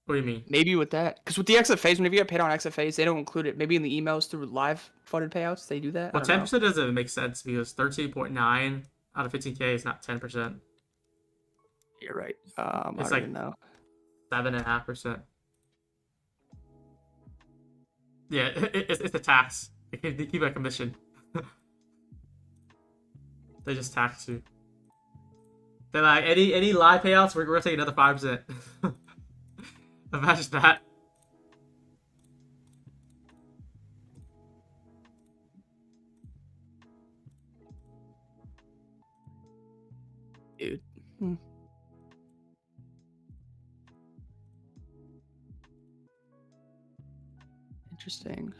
What do you mean? Maybe with that, because with the XFAs, whenever you get paid on XFAs, they don't include it. Maybe in the emails through live funded payouts, they do that. I Well, don't know. 10% doesn't make sense because 13.9 out of 15K is not 10%. You're right. I It's don't like even know. 7.5%. Yeah, it's a tax. They keep a commission. They just tax you. They're like, any live payouts, we're gonna take another 5%. Imagine that. Dude. Interesting.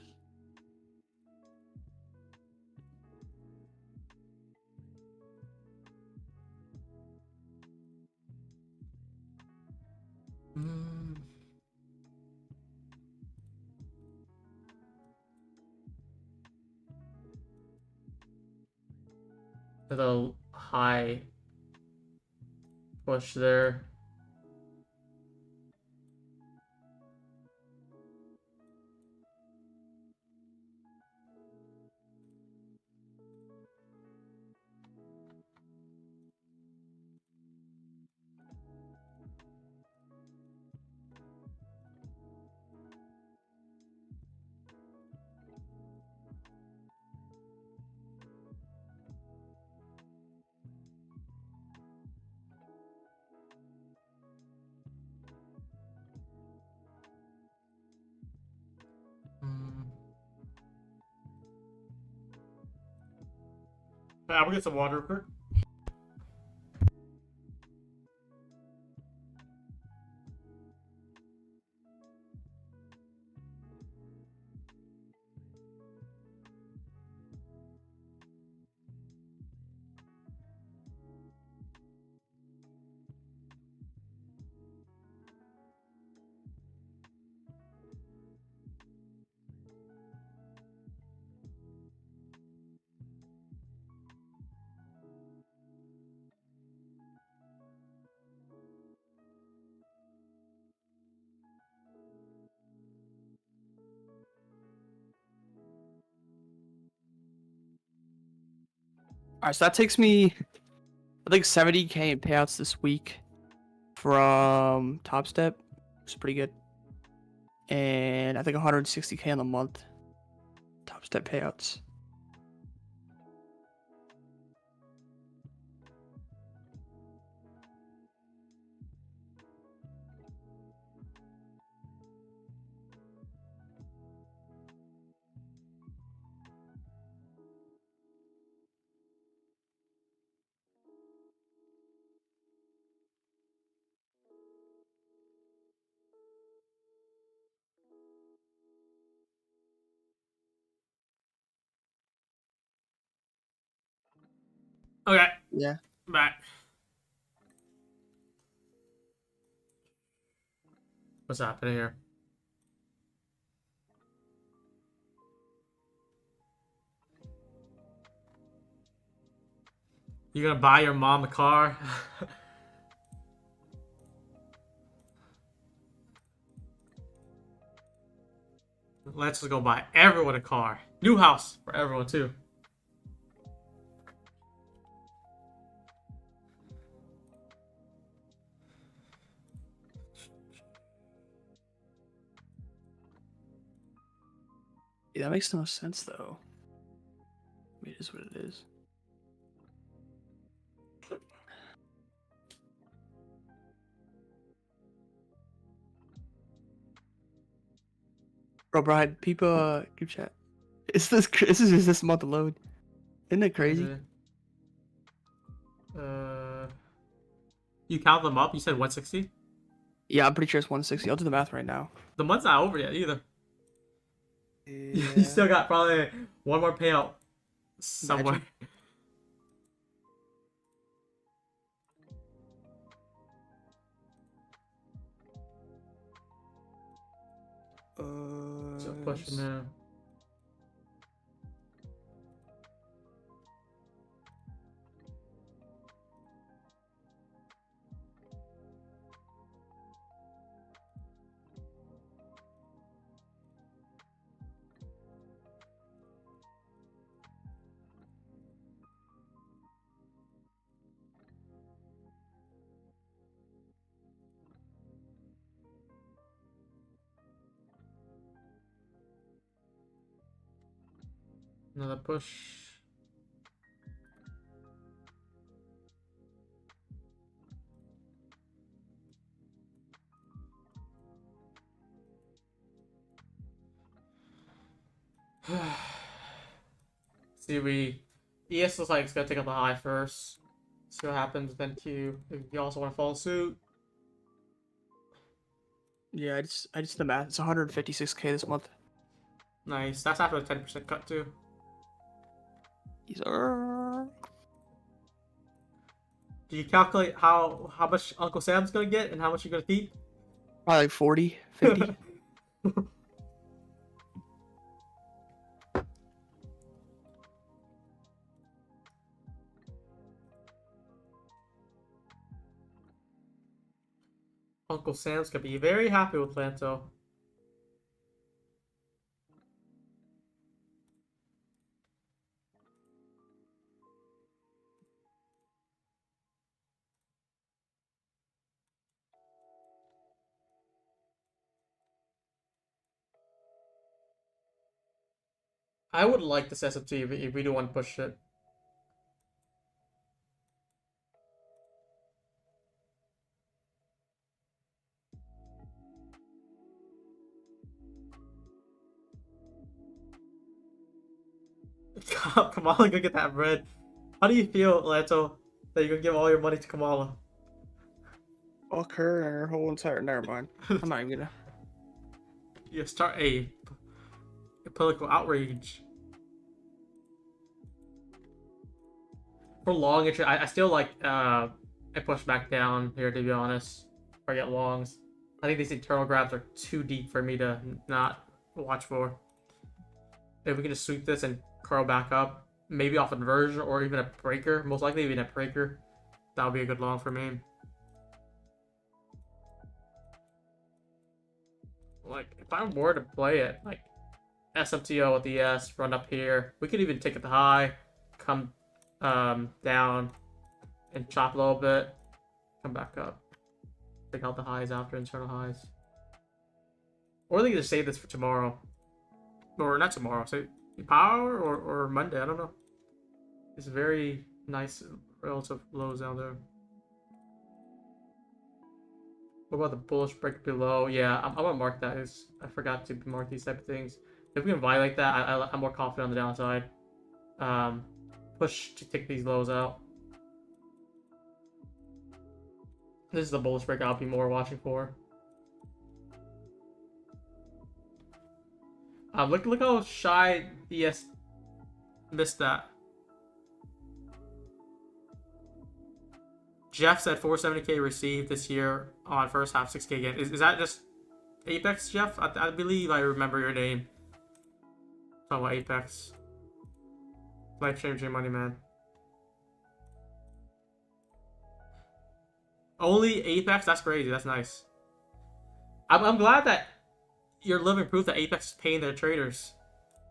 The high push there. I'm gonna get some water real quick. All right, so that takes me, I think 70K in payouts this week from Top Step. It's pretty good. And I think 160K on the month. Top Step payouts. Okay, Yeah. back. What's happening here? You gonna buy your mom a car? Let's just go buy everyone a car. New house for everyone too. Yeah, that makes no sense though. I mean, it is what it is. Bro, Brian, people, group chat. This is this month alone. Isn't it crazy? You count them up? You said 160? Yeah, I'm pretty sure it's 160. I'll do the math right now. The month's not over yet either. Yeah. You still got probably one more payout somewhere. So pushing now. Another push. See, ES looks like it's gonna take up the high first. See what happens. Then Q. If you also want to follow suit. Yeah, I just did the math. It's 156K this month. Nice. That's after a 10% cut too. These are. Do you calculate how much Uncle Sam's gonna get and how much you're gonna keep? Probably like 40, 50. Uncle Sam's gonna be very happy with Lanto. I would like this SFT if we do want to push it. Kamala gonna get that bread. How do you feel, Lanto, that you're gonna give all your money to Kamala? Fuck her and her whole entire. Never mind. I'm not even gonna. You start a political outrage. For long, I still like I push back down here to be honest. Or get longs. I think these internal grabs are too deep for me to not watch for. If we can just sweep this and curl back up, maybe off inversion or even a breaker, most likely even a breaker, that would be a good long for me. Like, if I were to play it, like SMTO with the S, run up here, we could even take it to high, come down, and chop a little bit, come back up. Take out the highs after internal highs. Or they can just save this for tomorrow. Or not tomorrow, so power or Monday, I don't know. It's very nice relative lows down there. What about the bullish break below? Yeah, I'm gonna mark that. I forgot to mark these type of things. If we can violate that, I'm more confident on the downside. Push to take these lows out. This is the bullish break I'll be more watching for. Look how shy ES missed that. Jeff said 470k received this year on first half 6k again. Is that just Apex, Jeff? I believe I remember your name. Talking about Apex. Life changing money, man. Only Apex? That's crazy. That's nice. I'm glad that you're living proof that Apex is paying their traders.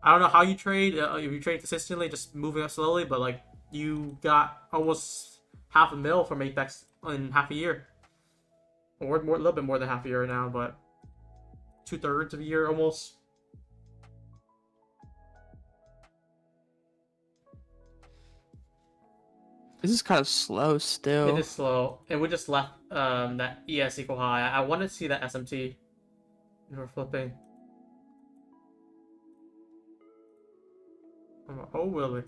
I don't know how you trade. If you trade consistently, just moving up slowly, but like you got almost half a mil from Apex in half a year, or more, a little bit more than half a year now, but 2/3 of a year almost. This is kind of slow still. It is slow, and we just left that ES equal high. I wanted to see that SMT. We're flipping. Oh, Willie.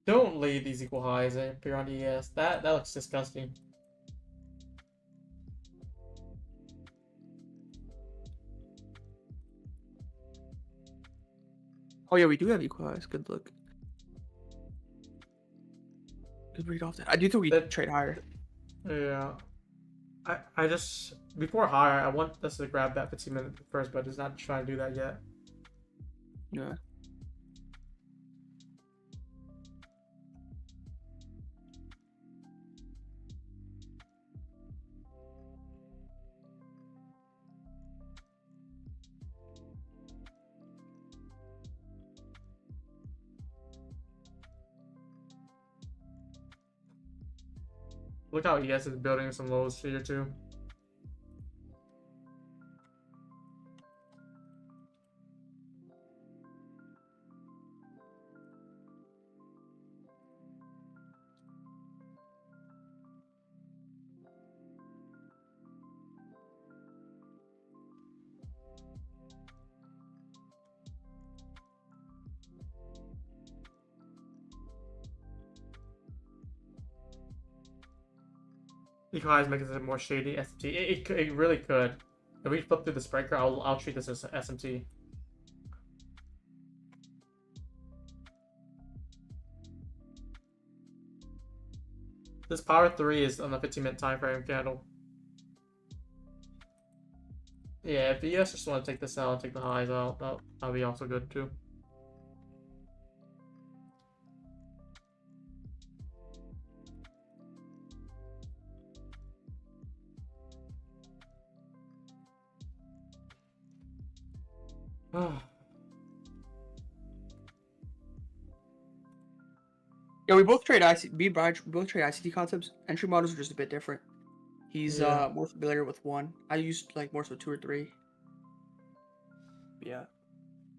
Don't leave these equal highs if you're on ES. That looks disgusting. Oh yeah, we do have equalize. Good look. Good read off that. I do think we trade higher. Yeah. I just before higher, I want us to grab that 15-minute first, but it's not trying to do that yet. Yeah. Look how ES is building some lows here too. Equal highs makes it more shady. SMT. It really could. If we flip through the spread curve, I'll treat this as SMT. This power 3 is on the 15-minute time frame candle. Yeah, if the ES just want to take this out and take the highs out, that'll be also good too. Yeah, we both trade both trade ICT concepts. Entry models are just a bit different. He's Yeah. more familiar with one. I used like more so 2 or 3. Yeah.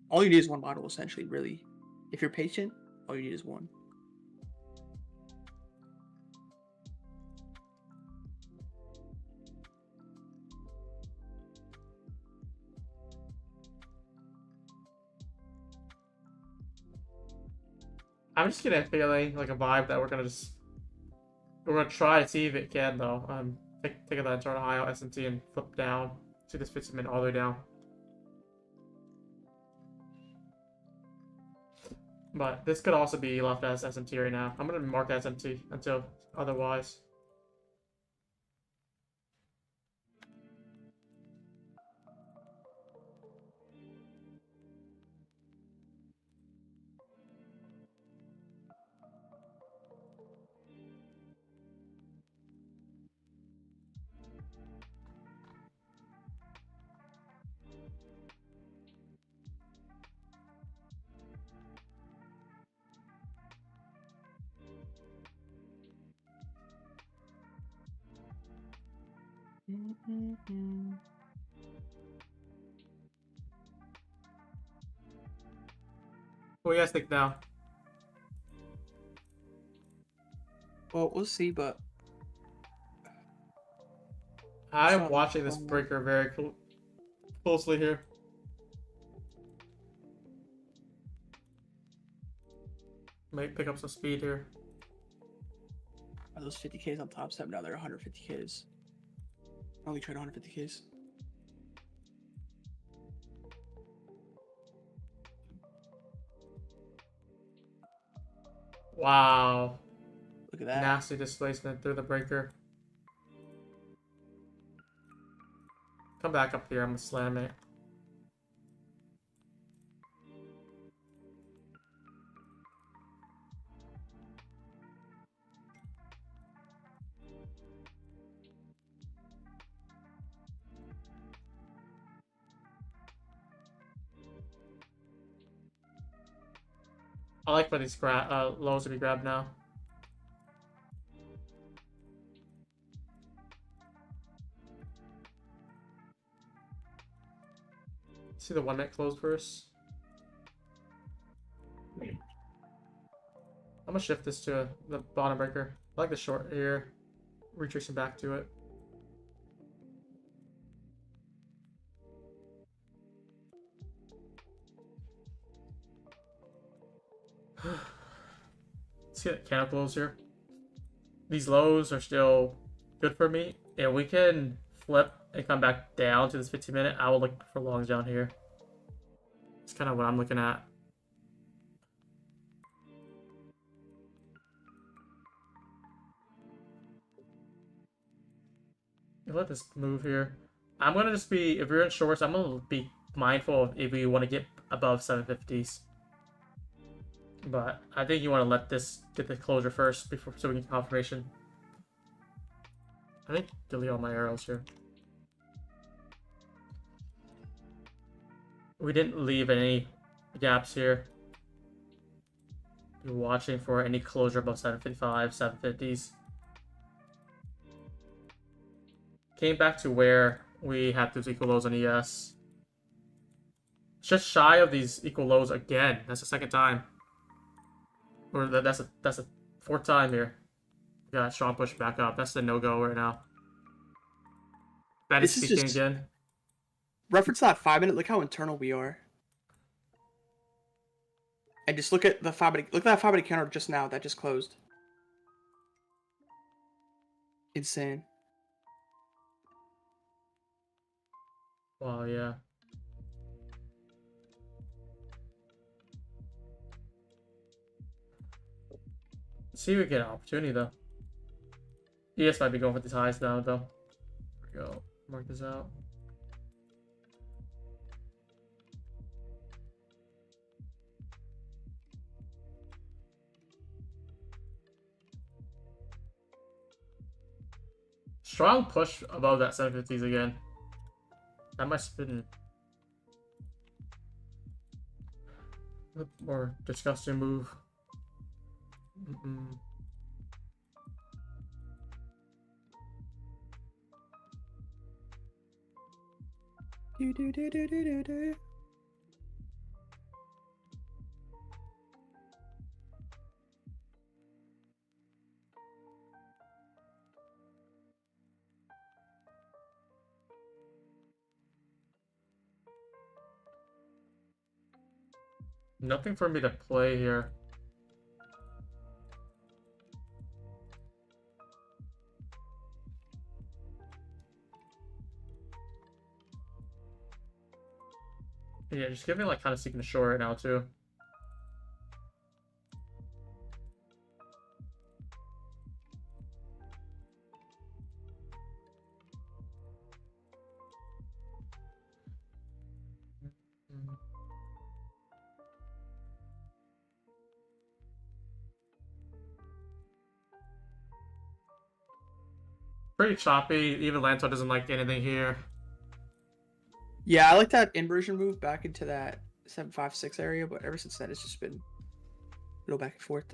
All you need is one model essentially, really. If you're patient, all you need is one. I'm just getting a feeling, like a vibe, that we're gonna try to see if it can though. Take that internal high out SMT and flip down. See this 15-minute all the way down. But this could also be left as SMT right now. I'm gonna mark SMT until otherwise. What do you guys think now? Well, we'll see, but I'm Shot watching this from- breaker very closely here. Might pick up some speed here. are those 50Ks on top step? Now they're 150Ks. I only trade 150Ks. Wow. Look at that. Nasty displacement through the breaker. Come back up here. I'm gonna slam it. I like for these lows to be grabbed now. See the 1 minute close first. I'm gonna shift this to the bottom breaker. I like the short here. Retracing back to it. Let's get candle close here. These lows are still good for me. If we can flip and come back down to this 15-minute, I will look for longs down here. It's kind of what I'm looking at. Let this move here. I'm gonna just be, if you're in shorts, I'm gonna be mindful of if we want to get above 750s. But I think you want to let this get the closure first before, so we can get confirmation. I think delete all my arrows here. We didn't leave any gaps here. You're watching for any closure above 755, 750s. Came back to where we had those equal lows on ES. Just shy of these equal lows again. That's the second time. Or that's a fourth time here. Got strong push back up. That's the no-go right now. That is speaking just again. reference that 5 minute. Look how internal we are. And just look at the 5 minute. Look at that 5 minute counter just now that just closed. Insane. Wow, yeah. See if we get an opportunity though. ES might be going for these highs now though. There we go. Mark this out. Strong push above that 750s again. That might spin. A more disgusting move. Do. Nothing for me to play here. Yeah, just give me like kind of seeking a short right now too. Pretty choppy. Even Lanto doesn't like anything here. Yeah, I like that inversion move back into that 756 area, but ever since then it's just been a little back and forth.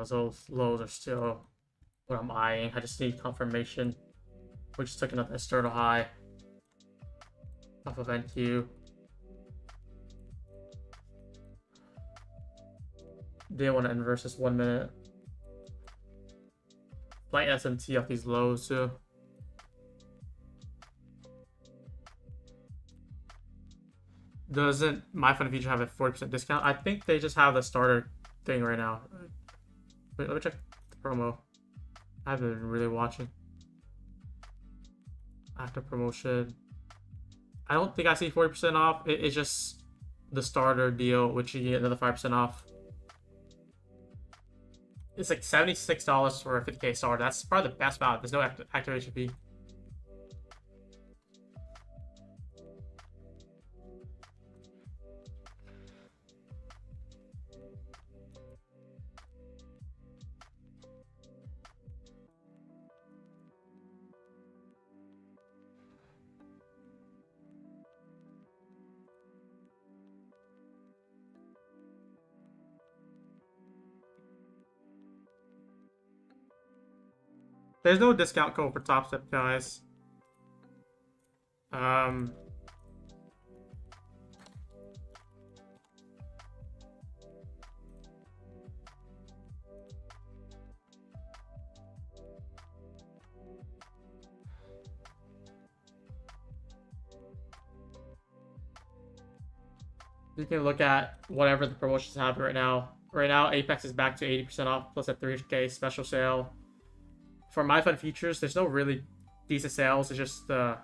Those lows are still what I'm eyeing. I just need confirmation. We just took another external high off of NQ. Didn't want to inverse this 1 minute. Like SMT off these lows too. Doesn't My Fund Future have a 40% discount? I think they just have the starter thing right now. Wait, let me check the promo. I haven't been really watching. After promotion. I don't think I see 40% off. It's just the starter deal, which you get another 5% off. It's like $76 for a 50K starter. That's probably the best value. There's no activation fee. There's no discount code for Top Step, guys. You can look at whatever the promotions have right now. Right now, Apex is back to 80% off plus a 300K special sale. For My Fund Futures, there's no really decent sales. It's just the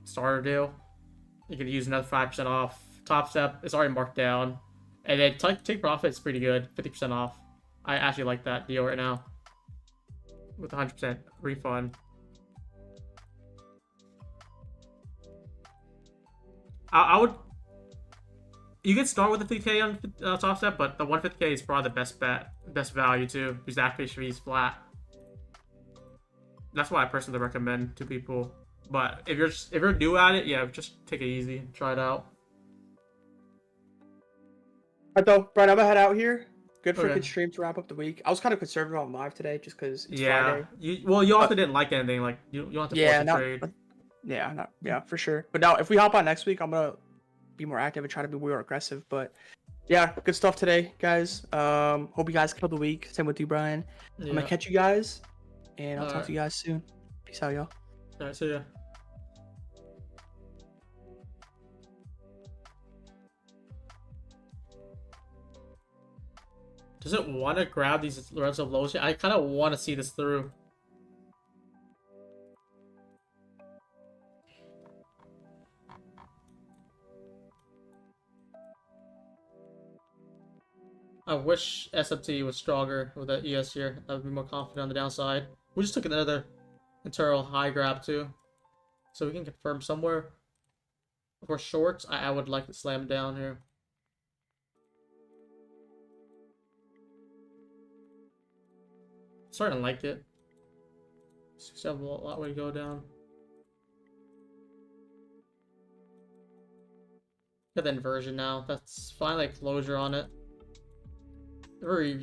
starter deal. You can use another 5% off. Top Step is already marked down. And then Take Profit is pretty good, 50% off. I actually like that deal right now with 100% refund. I would. You can start with the 50K on Top Step, but the 150K is probably the best bet, best value too, because the activation fee is flat. That's why I personally recommend to people. But if you're new at it, yeah, just take it easy, try it out. Alright though, Brian, I'm gonna head out here. Good freaking Okay. stream to wrap up the week. I was kind of conservative on live today just because it's Yeah. Friday. You also didn't like anything. Like you don't have to force Yeah, a trade. yeah, for sure. But now if we hop on next week, I'm gonna be more active and try to be more aggressive. But yeah, good stuff today, guys. Hope you guys killed the week. Same with you, Brian. I'm gonna catch you guys, and I'll talk to you guys soon. Peace out, y'all. Alright, see ya. Does it want to grab these relative lows? I kind of want to see this through. I wish SFT was stronger with that ES here. I would be more confident on the downside. We just took another internal high grab too. So we can confirm somewhere. For shorts, I would like to slam down here. Starting to like it. Still have a lot way to go down. Got the inversion now. That's finally a closure on it.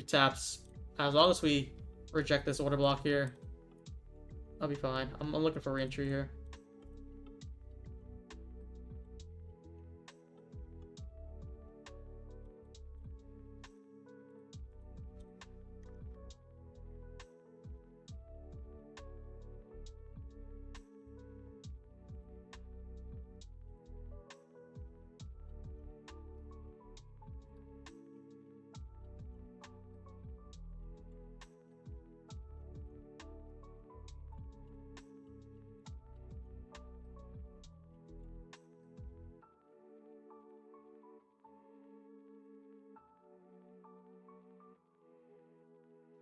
Taps. As long as we reject this order block here, I'll be fine. I'm looking for re-entry here.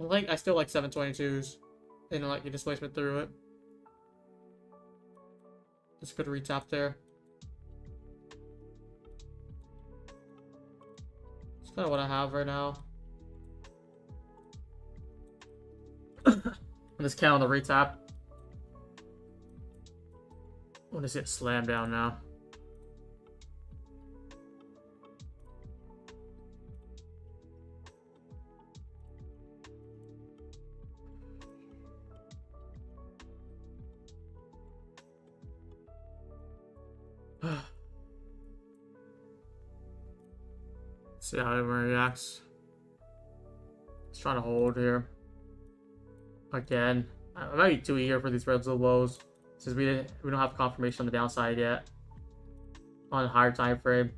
Like, I still like 722s and like a displacement through it. Just good retap there. That's kind of what I have right now. I'm just counting the retap. I want to see it slam down now. See how it reacts. It's trying to hold here. Again, I might be too eager for these relative lows since we don't have confirmation on the downside yet on a higher time frame.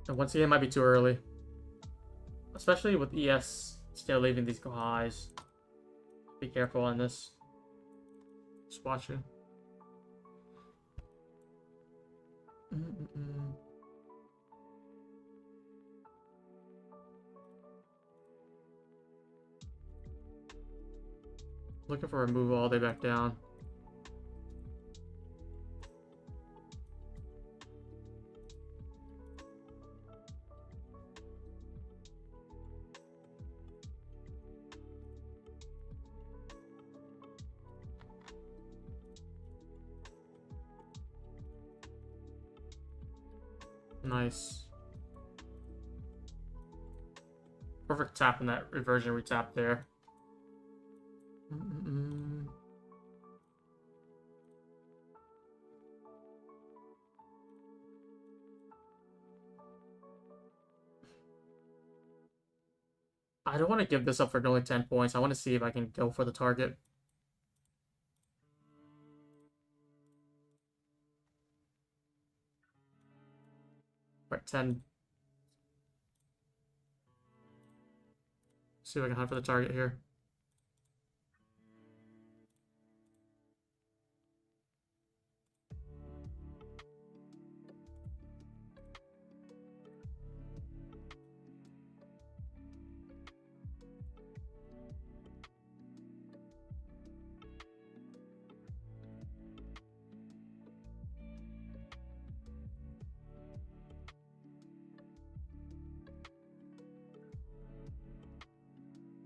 And once again, it might be too early, especially with ES still leaving these highs. Be careful on this. Just watching. Looking for a move all the way back down. Nice. Perfect tap in that reversion retap there. I don't want to give this up for only 10 points. I want to see if I can go for the target. Right, 10. See if I can hunt for the target here.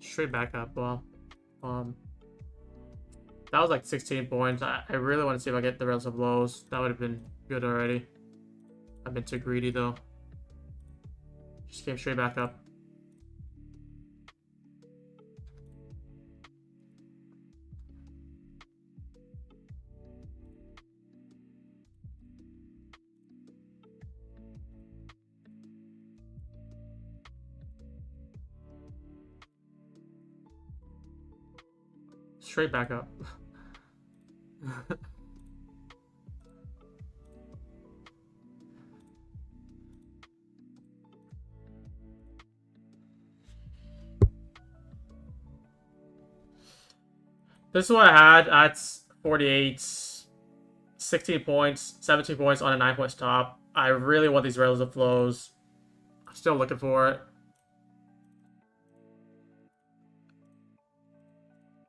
Straight back up. Well, that was like 16 points. I really want to see if I get the relative lows. That would have been good already. I've been too greedy though. Just came straight back up. Straight back up. This is what I had at 48, 16 points, 17 points on a 9-point stop. I really want these relative flows. I'm still looking for it.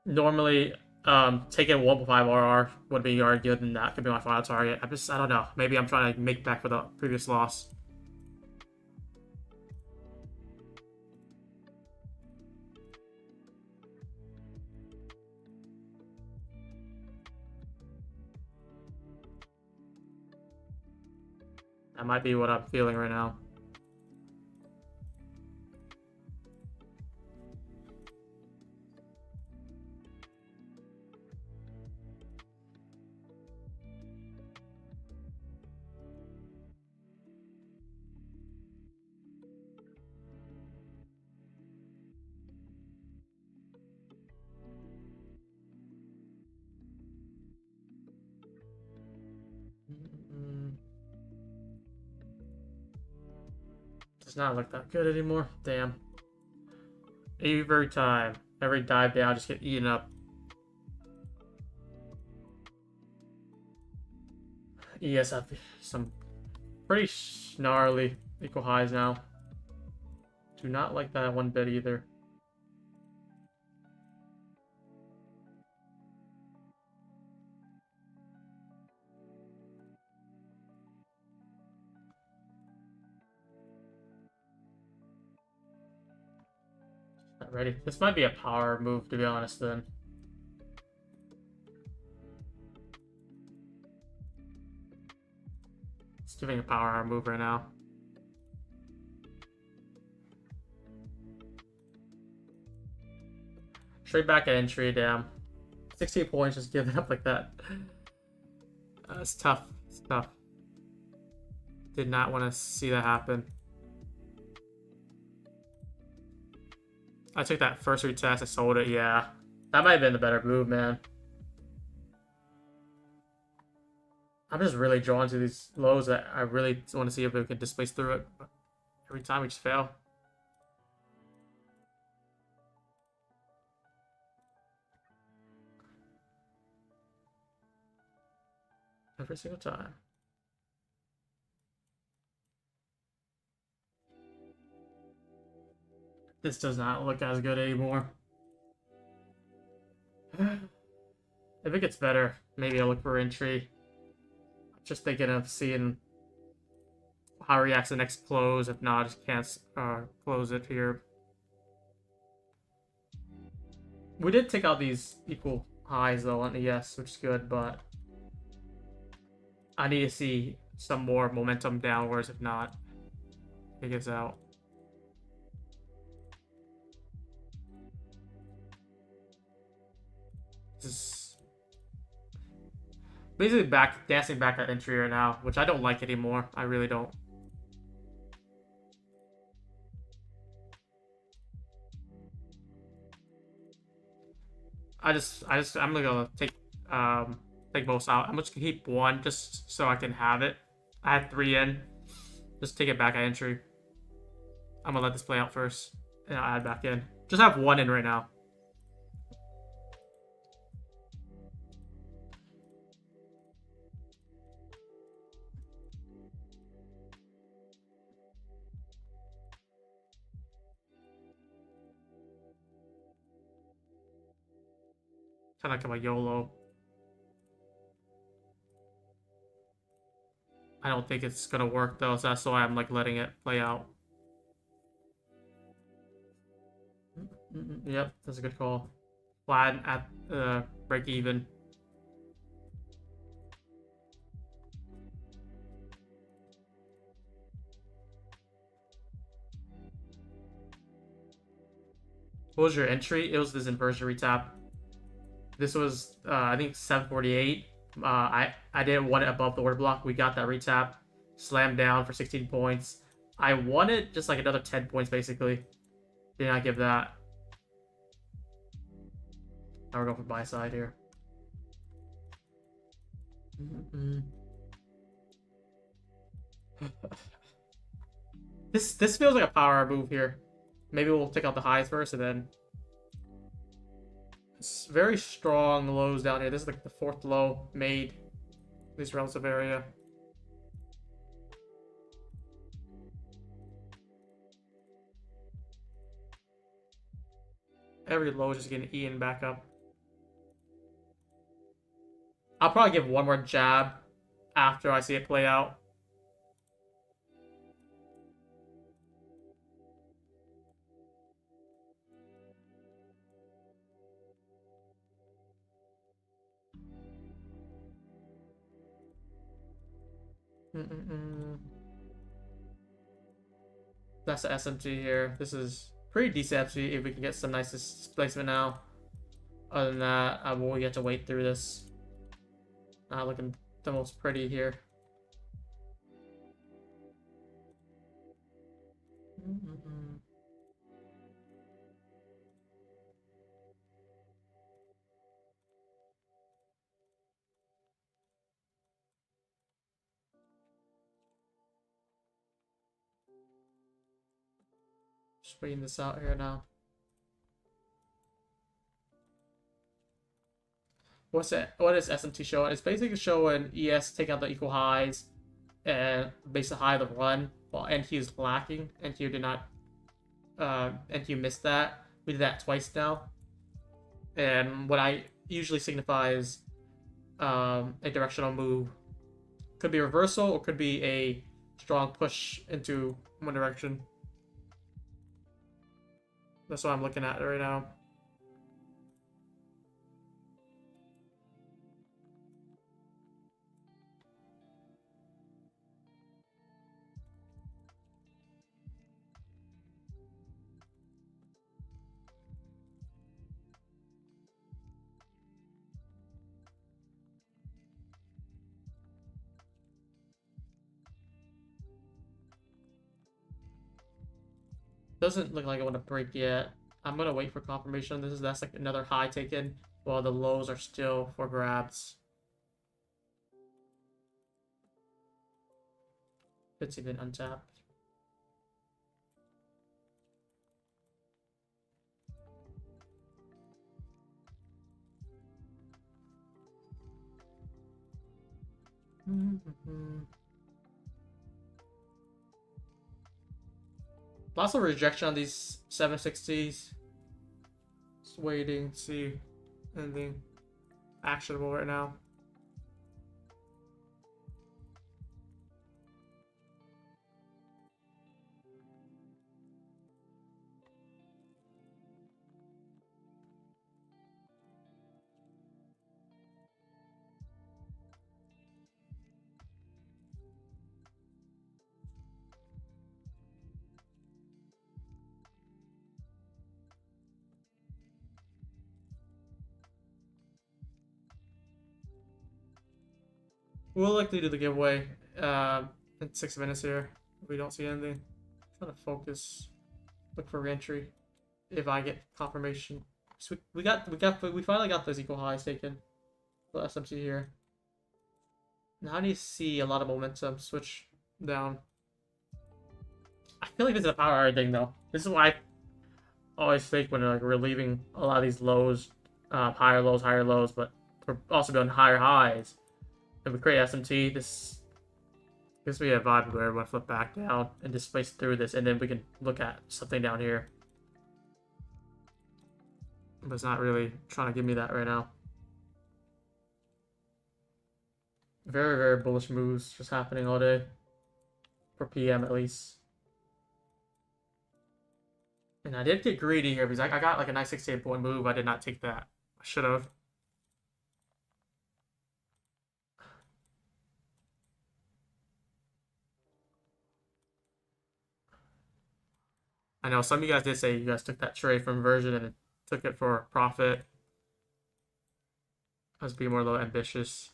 Normally, taking 1.5 RR would be already good, and that could be my final target. I don't know. Maybe I'm trying to make back for the previous loss. That might be what I'm feeling right now. Does not look that good anymore. Damn. Every time, every dive down, just get eaten up. ES have some pretty gnarly equal highs now. Do not like that one bit either. Not ready. This might be a power move, to be honest, then. It's giving a power hour move right now. Straight back at entry, damn. 16 points just giving up like that. It's tough. It's tough. Did not want to see that happen. I took that first retest, I sold it, yeah. That might have been the better move, man. I'm just really drawn to these lows that I really want to see if we can displace through it. But every time we just fail. Every single time. This does not look as good anymore. If it gets better, maybe I'll look for entry. Just thinking of seeing how it reacts to the next close. If not, I just can't close it here. We did take out these equal highs though on ES, which is good, but I need to see some more momentum downwards. If not, it gives out. This is basically dancing back at entry right now, which I don't like anymore. I really don't. I'm gonna take most out. I'm just gonna keep one just so I can have it. I had 3 in. Just take it back at entry. I'm gonna let this play out first, and I'll add back in. Just have 1 in right now. Kind of like a YOLO. I don't think it's gonna work though, so that's why I'm like letting it play out. Yep, that's a good call. Flat at break even. What was your entry? It was this inversion retap. This was I think 748. I didn't want it above the order block. We got that retap, slammed down for 16 points. I wanted just like another 10 points basically. Did not give that. Now we're going for buy side here. This feels like a power move here. Maybe we'll take out the highs first and then. It's very strong lows down here. This is like the 4th low made this relative area. Every low is just getting eaten back up. I'll probably give one more jab after I see it play out. That's the SMT here. This is pretty decent SMT if we can get some nice displacement now. Other than that, we'll get to wait through this. Not looking the most pretty here. Just waiting this out here now. What's it? What is SMT showing? It's basically showing ES take out the equal highs and base the high of the run, while NQ is lacking. NQ did not and you missed that. We did that twice now. And what I usually signify is a directional move. Could be a reversal or could be a strong push into one direction. That's what I'm looking at right now. Doesn't look like I want to break yet. I'm gonna wait for confirmation. That's like another high taken while the lows are still for grabs. It's even untapped. Lots of rejection on these 760s. Just waiting to see anything actionable right now. We'll likely do the giveaway in 6 minutes here if we don't see anything. I'm trying to focus, look for reentry if I get confirmation. So we finally got those equal highs taken for SMC here. Now do you see a lot of momentum switch down? I feel like this is a power hour thing though. This is why I always think when like we're leaving a lot of these lows, higher lows, but we're also doing higher highs. If we create SMT, this gives me a vibe where everyone flip back down and displace through this, and then we can look at something down here. But it's not really trying to give me that right now. Very, very bullish moves just happening all day. For PM at least. And I did get greedy here because I got like a nice 68-point move. I did not take that. I should have. I know some of you guys did say you guys took that trade from inversion and took it for profit. I was being more a little ambitious.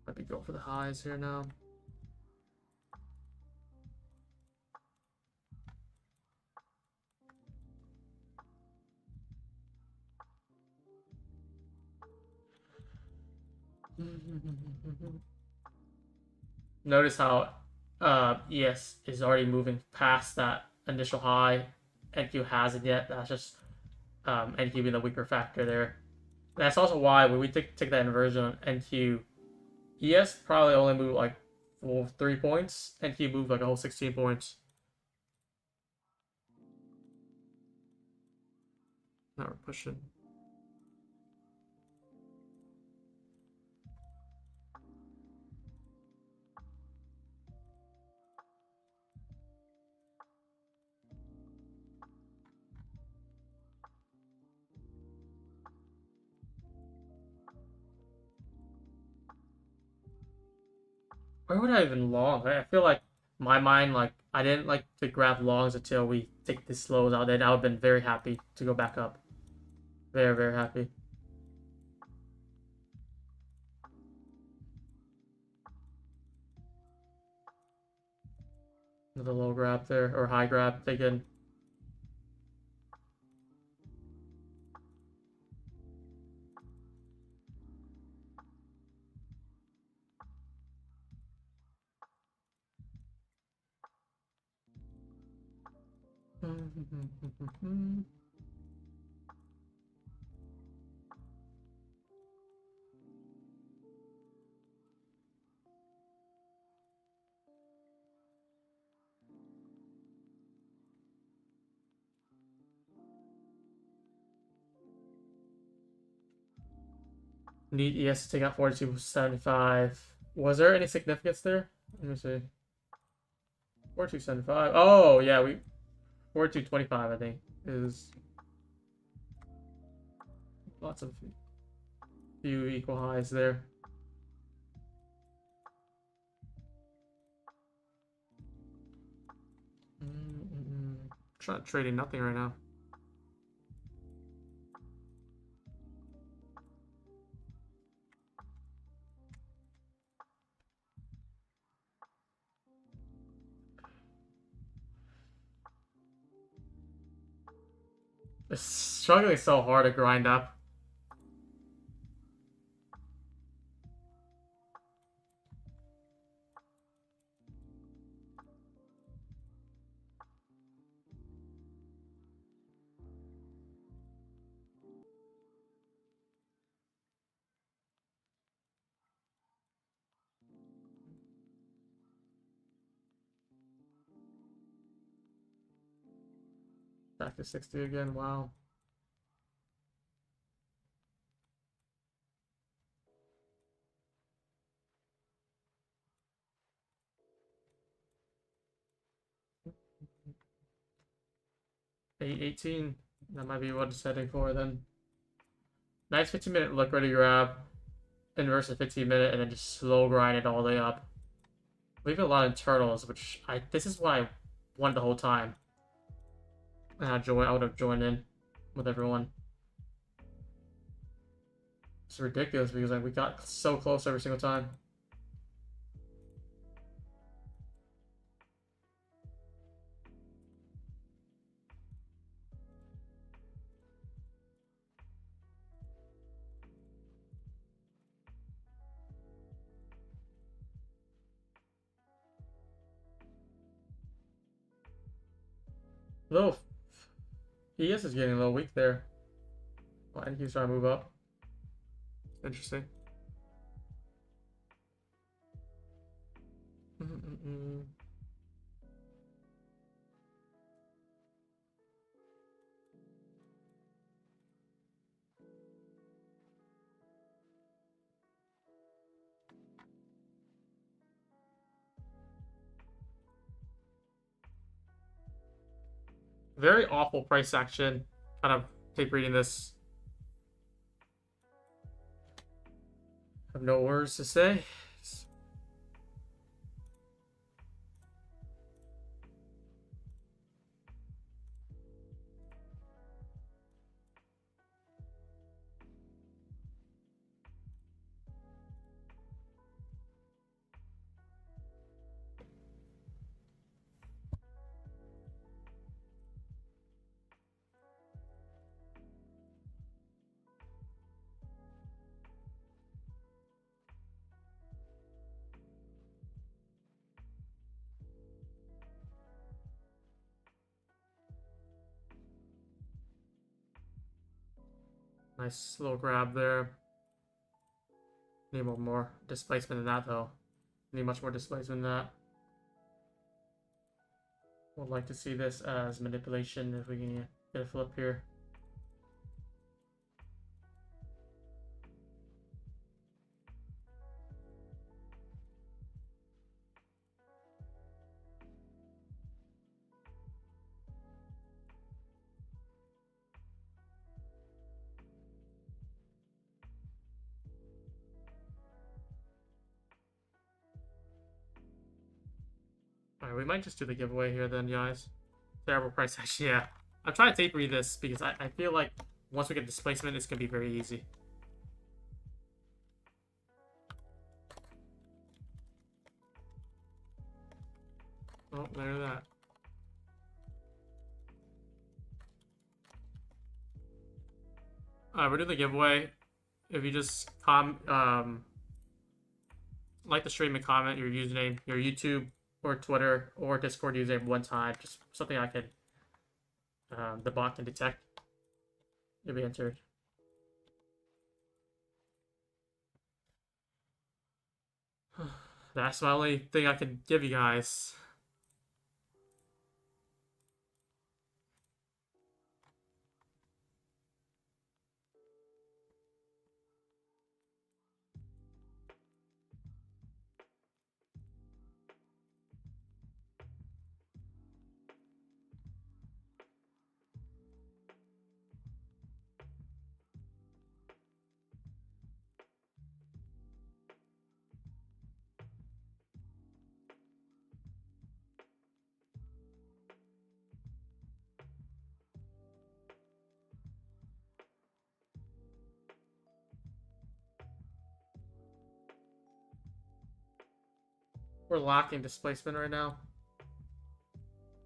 Let me go for the highs here now. Notice how ES is already moving past that initial high. NQ hasn't yet. That's just NQ being the weaker factor there. That's also why when we take that inversion on NQ, ES probably only moved like 3 points. NQ moved like a whole 16 points. Now we're pushing. Where would I even long? I feel like my mind, like, I didn't like to grab longs until we take this lows out. Then I would have been very happy to go back up. Very, very happy. Another low grab there, or high grab taken. Need ES to take out 42.75. Was there any significance there? Let me see. 42.75. Oh yeah, we 42.25 I think is lots of few equal highs there. Trying trading nothing right now. It's struggling so hard to grind up. Back to 60 again. Wow. $8.18. That might be what it's heading for then. Nice 15-minute liquidity grab. Inverse a 15-minute and then just slow grind it all the way up. We have a lot of internals, which this is what I wanted the whole time. And I would have joined in with everyone. It's ridiculous because like we got so close every single time. Little ES is getting a little weak there. Well, I think he's trying to move up. Interesting. Very awful price action. Kind of tape reading this. Have no words to say. Nice little grab there. Need more displacement than that though. Need much more displacement than that. Would like to see this as manipulation if we can get a flip here. Alright, we might just do the giveaway here then, guys. Terrible price action, yeah. I'm trying to tape read this because I feel like once we get displacement, it's going to be very easy. Oh, there's that. We're doing the giveaway. If you just like the stream and comment your username, your YouTube or Twitter or Discord username one time, just something I can the bot can detect. You'll be entered. That's my only thing I can give you guys. We're lacking displacement right now.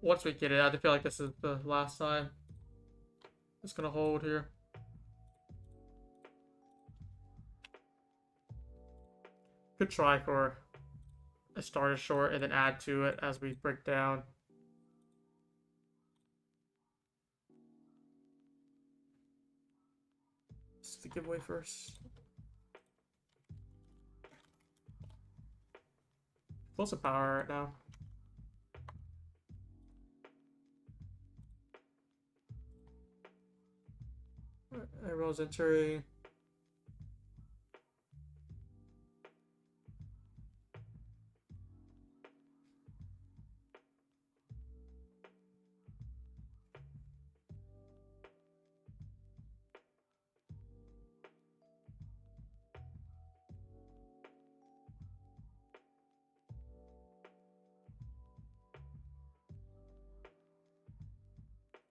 Once we get it, I feel like this is the last time. It's gonna hold here. Could try for a starter short and then add to it as we break down. Let's do the giveaway first. Close to power right now. Everyone's entering.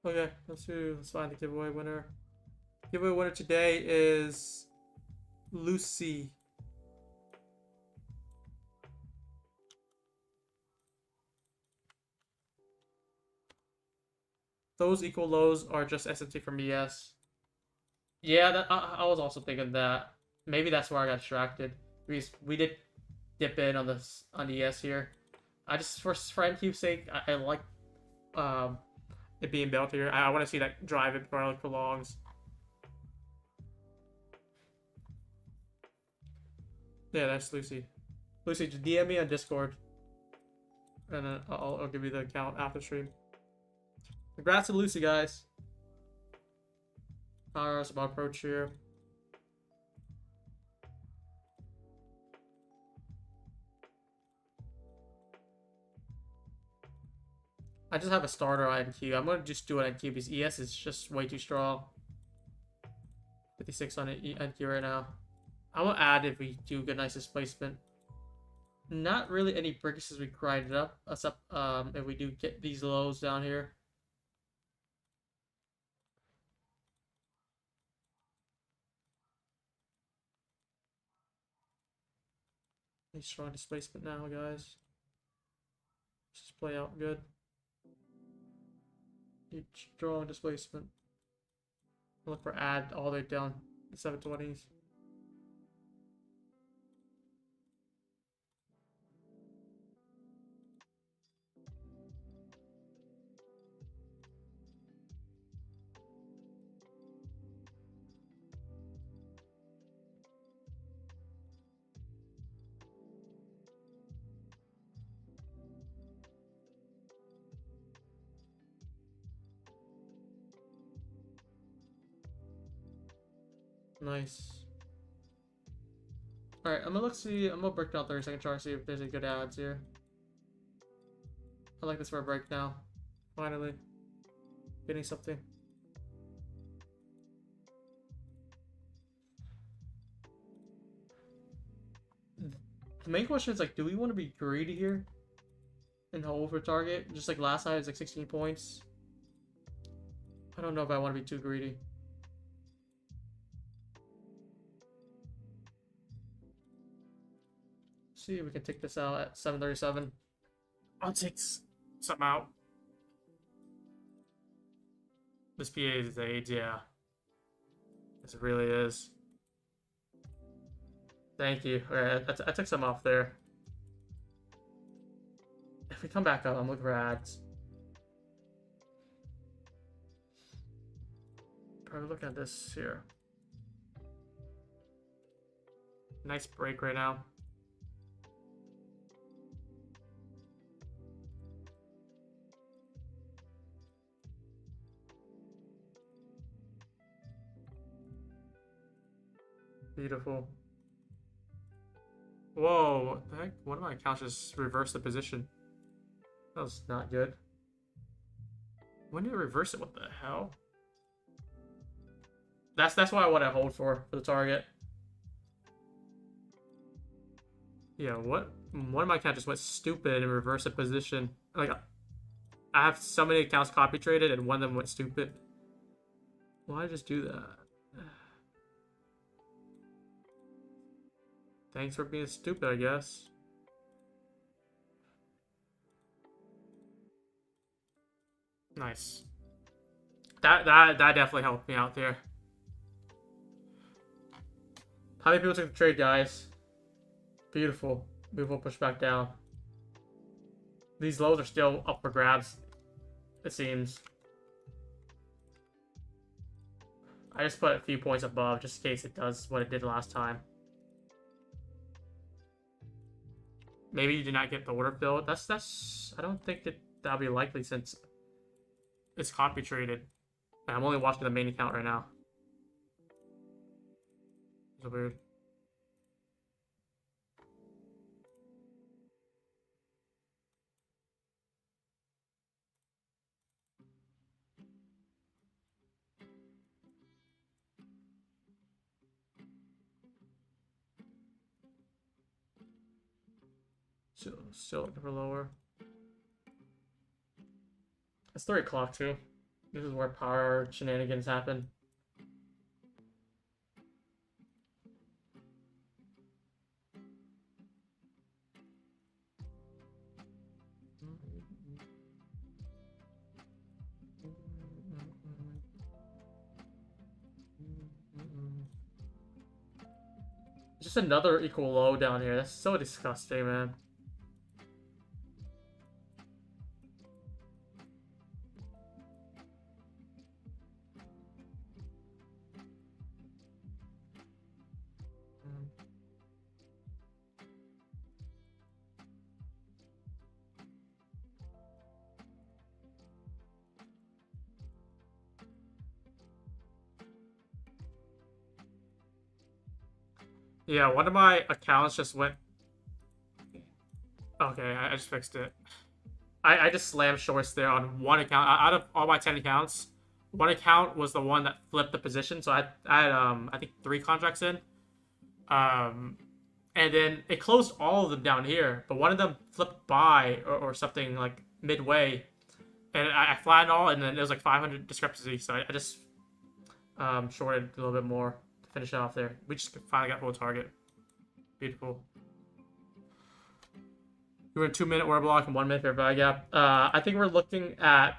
Okay, let's find the giveaway winner. Giveaway winner today is Lucy. Those equal lows are just SMT from ES. Yeah, I was also thinking that. Maybe that's where I got distracted. We did dip in on this on ES here. I just for NQ's sake, I like it being built here. I want to see that drive it before it prolongs. Yeah, that's Lucy. Lucy, just DM me on Discord, and then I'll give you the account after stream. Congrats to Lucy, guys. Power some approach here. I just have a starter NQ. I'm gonna just do an NQ because ES is just way too strong. 56 on NQ right now. I'm gonna add if we do get nice displacement. Not really any breaks as we grind it up. Except if we do get these lows down here. Nice strong displacement now, guys. Just play out good. Strong displacement. Look for add all the way down the 720s. Nice. Alright, I'm gonna break down 30-second chart, see if there's any good ads here. I like this for a break now. Finally. Getting something. The main question is like, do we want to be greedy here? And hold for target? Just like last time, it's like 16 points. I don't know if I want to be too greedy. See if we can take this out at 737. I'll take Something out. This PA is AIDS, yeah. This really is. Thank you. Alright, I took some off there. If we come back up, I'm looking for ads. Probably looking at this here. Nice break right now. Beautiful. Whoa, what the heck? One of my accounts just reversed the position. That was not good. When did it reverse it? What the hell? That's what I want to hold for the target. Yeah, what? One of my accounts just went stupid and reversed a position. Like, I have so many accounts copy traded and one of them went stupid. Why just do that? Thanks for being stupid, I guess. Nice. That definitely helped me out there. How many people took the trade, guys? Beautiful. Beautiful pushback down. These lows are still up for grabs, it seems. I just put a few points above just in case it does what it did last time. Maybe you did not get the order filled. That's I don't think that that'll be likely since it's copy traded. And I'm only watching the main account right now. It's weird. Still looking for lower. It's 3 o'clock too. This is where power shenanigans happen. Just another equal low down here. That's so disgusting, man. Yeah, one of my accounts just went... Okay, I just fixed it. I just slammed shorts there on one account. Out of all my 10 accounts, one account was the one that flipped the position. So I had I think 3 contracts in. And then it closed all of them down here. But one of them flipped by or something like midway. And I flattened all, and then it was like 500 discrepancy. So I just shorted a little bit more to finish it off there. We just finally got full target. Beautiful. We're in 2-minute order block and 1 minute fair value gap. I think we're looking at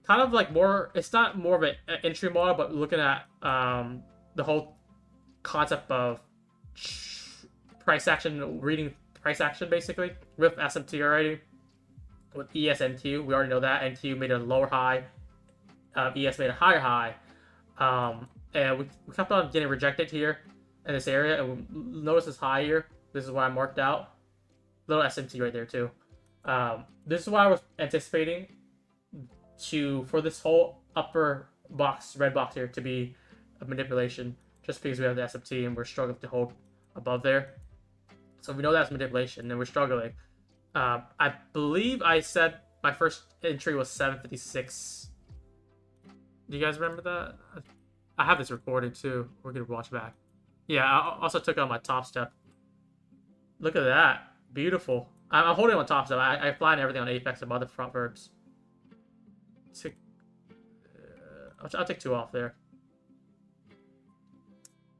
kind of like more. It's not more of an entry model, but looking at the whole concept of price action, reading price action basically with SMT already. With ES and NQ, we already know that NQ made a lower high, ES made a higher high, and we kept on getting rejected here in this area. And we notice this high here. This is what I marked out. Little SMT right there too. This is what I was anticipating for this whole upper box, red box here, to be a manipulation, just because we have the SMT and we're struggling to hold above there. So we know that's manipulation and we're struggling. I believe I said my first entry was 756. Do you guys remember that? I have this recorded too. We're gonna watch back. Yeah, I also took on my top step. Look at that. Beautiful. I'm holding on top step. I fly everything on Apex and other front verbs. I'll take 2 off there.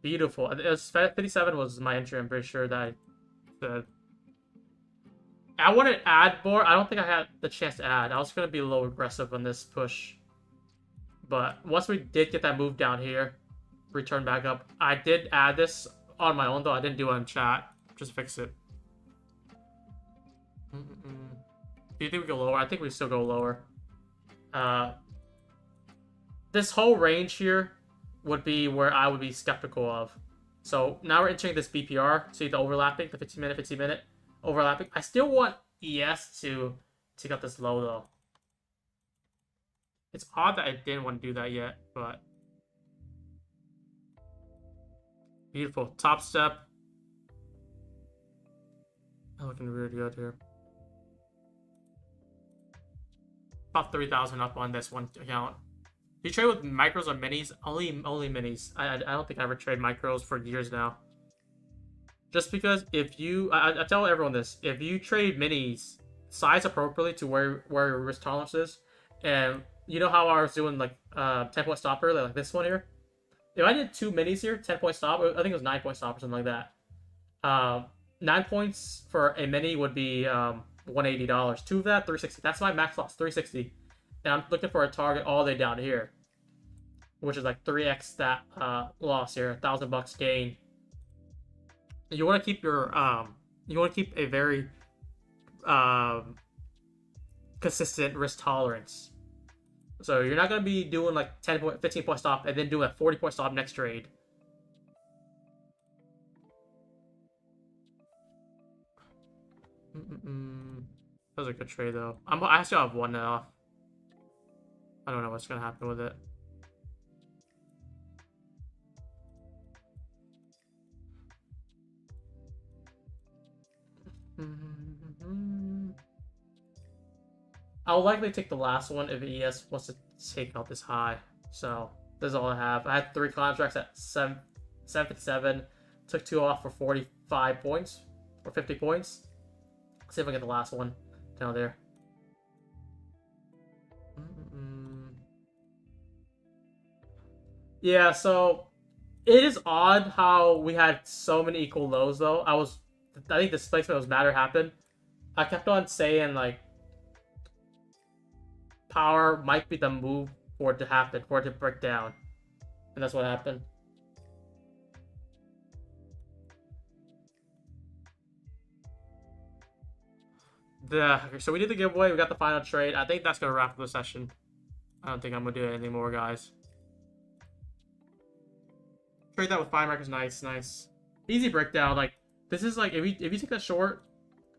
Beautiful. It was 57 was my entry. I'm pretty sure that I said. I want to add more. I don't think I had the chance to add. I was going to be a little aggressive on this push. But once we did get that move down here, return back up, I did add this on my own, though. I didn't do it in chat. Just fix it. Do you think we go lower? I think we still go lower. This whole range here would be where I would be skeptical of. So now we're entering this BPR. See the overlapping, the 15-minute, 15-minute overlapping. I still want ES to take out this low, though. It's odd that I didn't want to do that yet, but... Beautiful. Top step. I'm looking really good here. About 3,000 up on this one account. Do you trade with micros or minis? Only minis. I don't think I ever trade micros for years now. Just because if you... I tell everyone this. If you trade minis, size appropriately to where your risk tolerance is. And you know how I was doing like 10-point stop earlier, like this one here? If I did 2 minis here, 10-point stop, I think it was 9-point stop or something like that. 9 points for a mini would be $180. 2 of that, $360. That's my max loss, $360. And I'm looking for a target all the way down here, which is like 3x that loss here, $1,000 gain. You want to keep your you want to keep a very consistent risk tolerance. So you're not gonna be doing like 10-point, 15-point stop and then doing a 40-point stop next trade. That was a good trade though. I still have one now. I don't know what's gonna happen with it. I'll likely take the last one if ES wants to take out this high. So this is all I have. I had 3 contracts at 757. Took 2 off for 45 points or 50 points. Let's see if I get the last one down there. Yeah, so it is odd how we had so many equal lows though. I think displacement was matter happened. I kept on saying like power might be the move for it to happen, for it to break down. And that's what happened. Okay, so we did the giveaway, we got the final trade. I think that's gonna wrap up the session. I don't think I'm gonna do anything more, guys. Trade that with 5 markers, nice. Easy breakdown. Like this is like if you take that short,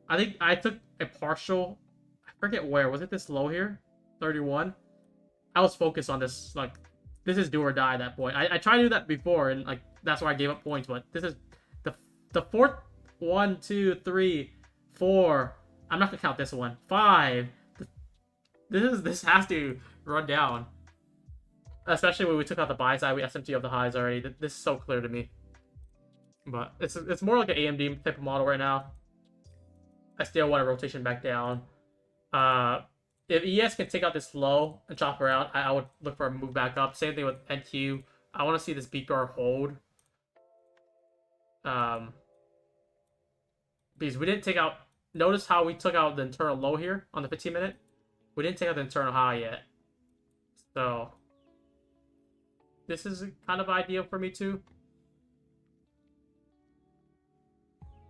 I think I took a partial. I forget where was it. This low here, 31. I was focused on this. Like this is do or die at that point. I tried to do that before, and like that's why I gave up points. But this is the fourth 1, 2, 3, 4. I'm not gonna count this one. 5. This has to run down. Especially when we took out the buy side, we SMT of the highs already. This is so clear to me. But it's more like an AMD type of model right now. I still want a rotation back down. If ES can take out this low and chop around, I would look for a move back up. Same thing with NQ. I want to see this BPR hold. Because we didn't take out... Notice how we took out the internal low here on the 15-minute? We didn't take out the internal high yet. So... this is kind of ideal for me too.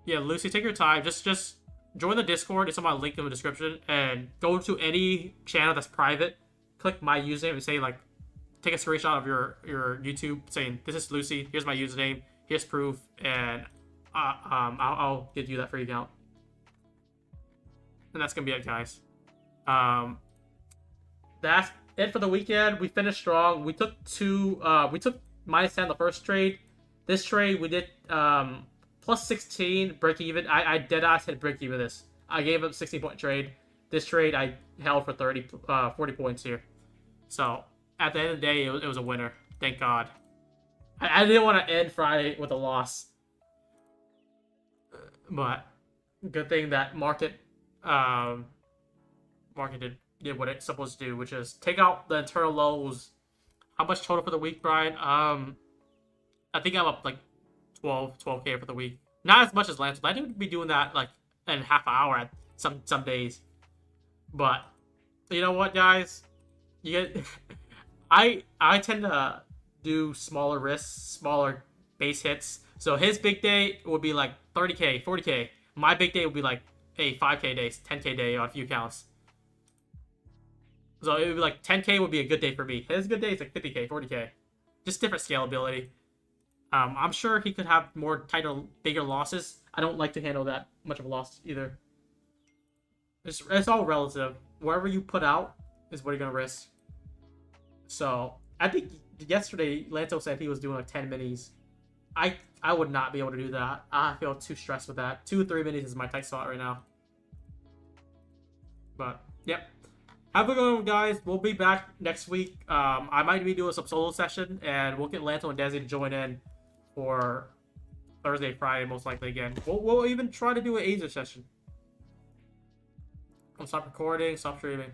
Yeah, Lucy, take your time. Just join the Discord. It's on my link in the description. And go to any channel that's private. Click my username and say like, take a screenshot of your YouTube saying, this is Lucy. Here's my username. Here's proof. And I'll give you that free account. And that's gonna be it, guys. That's it for the weekend. We finished strong. We took -10 the first trade. This trade we did plus 16 break even. I dead ass hit break even this. I gave up 16-point trade. This trade I held for 40 points here. So at the end of the day, it was a winner. Thank God. I didn't want to end Friday with a loss, but good thing that market did what it's supposed to do, which is take out the internal lows. How much total for the week, Brian? I think I'm up like 12k for the week. Not as much as Lance. I would be doing that like in half an hour at some days. But you know what, guys? You get I tend to do smaller risks, smaller base hits. So his big day would be like 30k, 40k. My big day would be like a 5k day, 10k day on a few counts. So it would be like 10k would be a good day for me. His good day is like 50k, 40k. Just different scalability. I'm sure he could have more tighter, bigger losses. I don't like to handle that much of a loss either. It's all relative. Wherever you put out is what you're gonna risk. So I think yesterday Lanto said he was doing like 10 minis. I would not be able to do that. I feel too stressed with that. 2 or 3 minis is my tight spot right now. But yep. Have a good one, guys. We'll be back next week. I might be doing some solo session, and we'll get Lanto and Desi to join in for Thursday, Friday, most likely again. We'll even try to do an Asia session. I'll stop recording, stop streaming.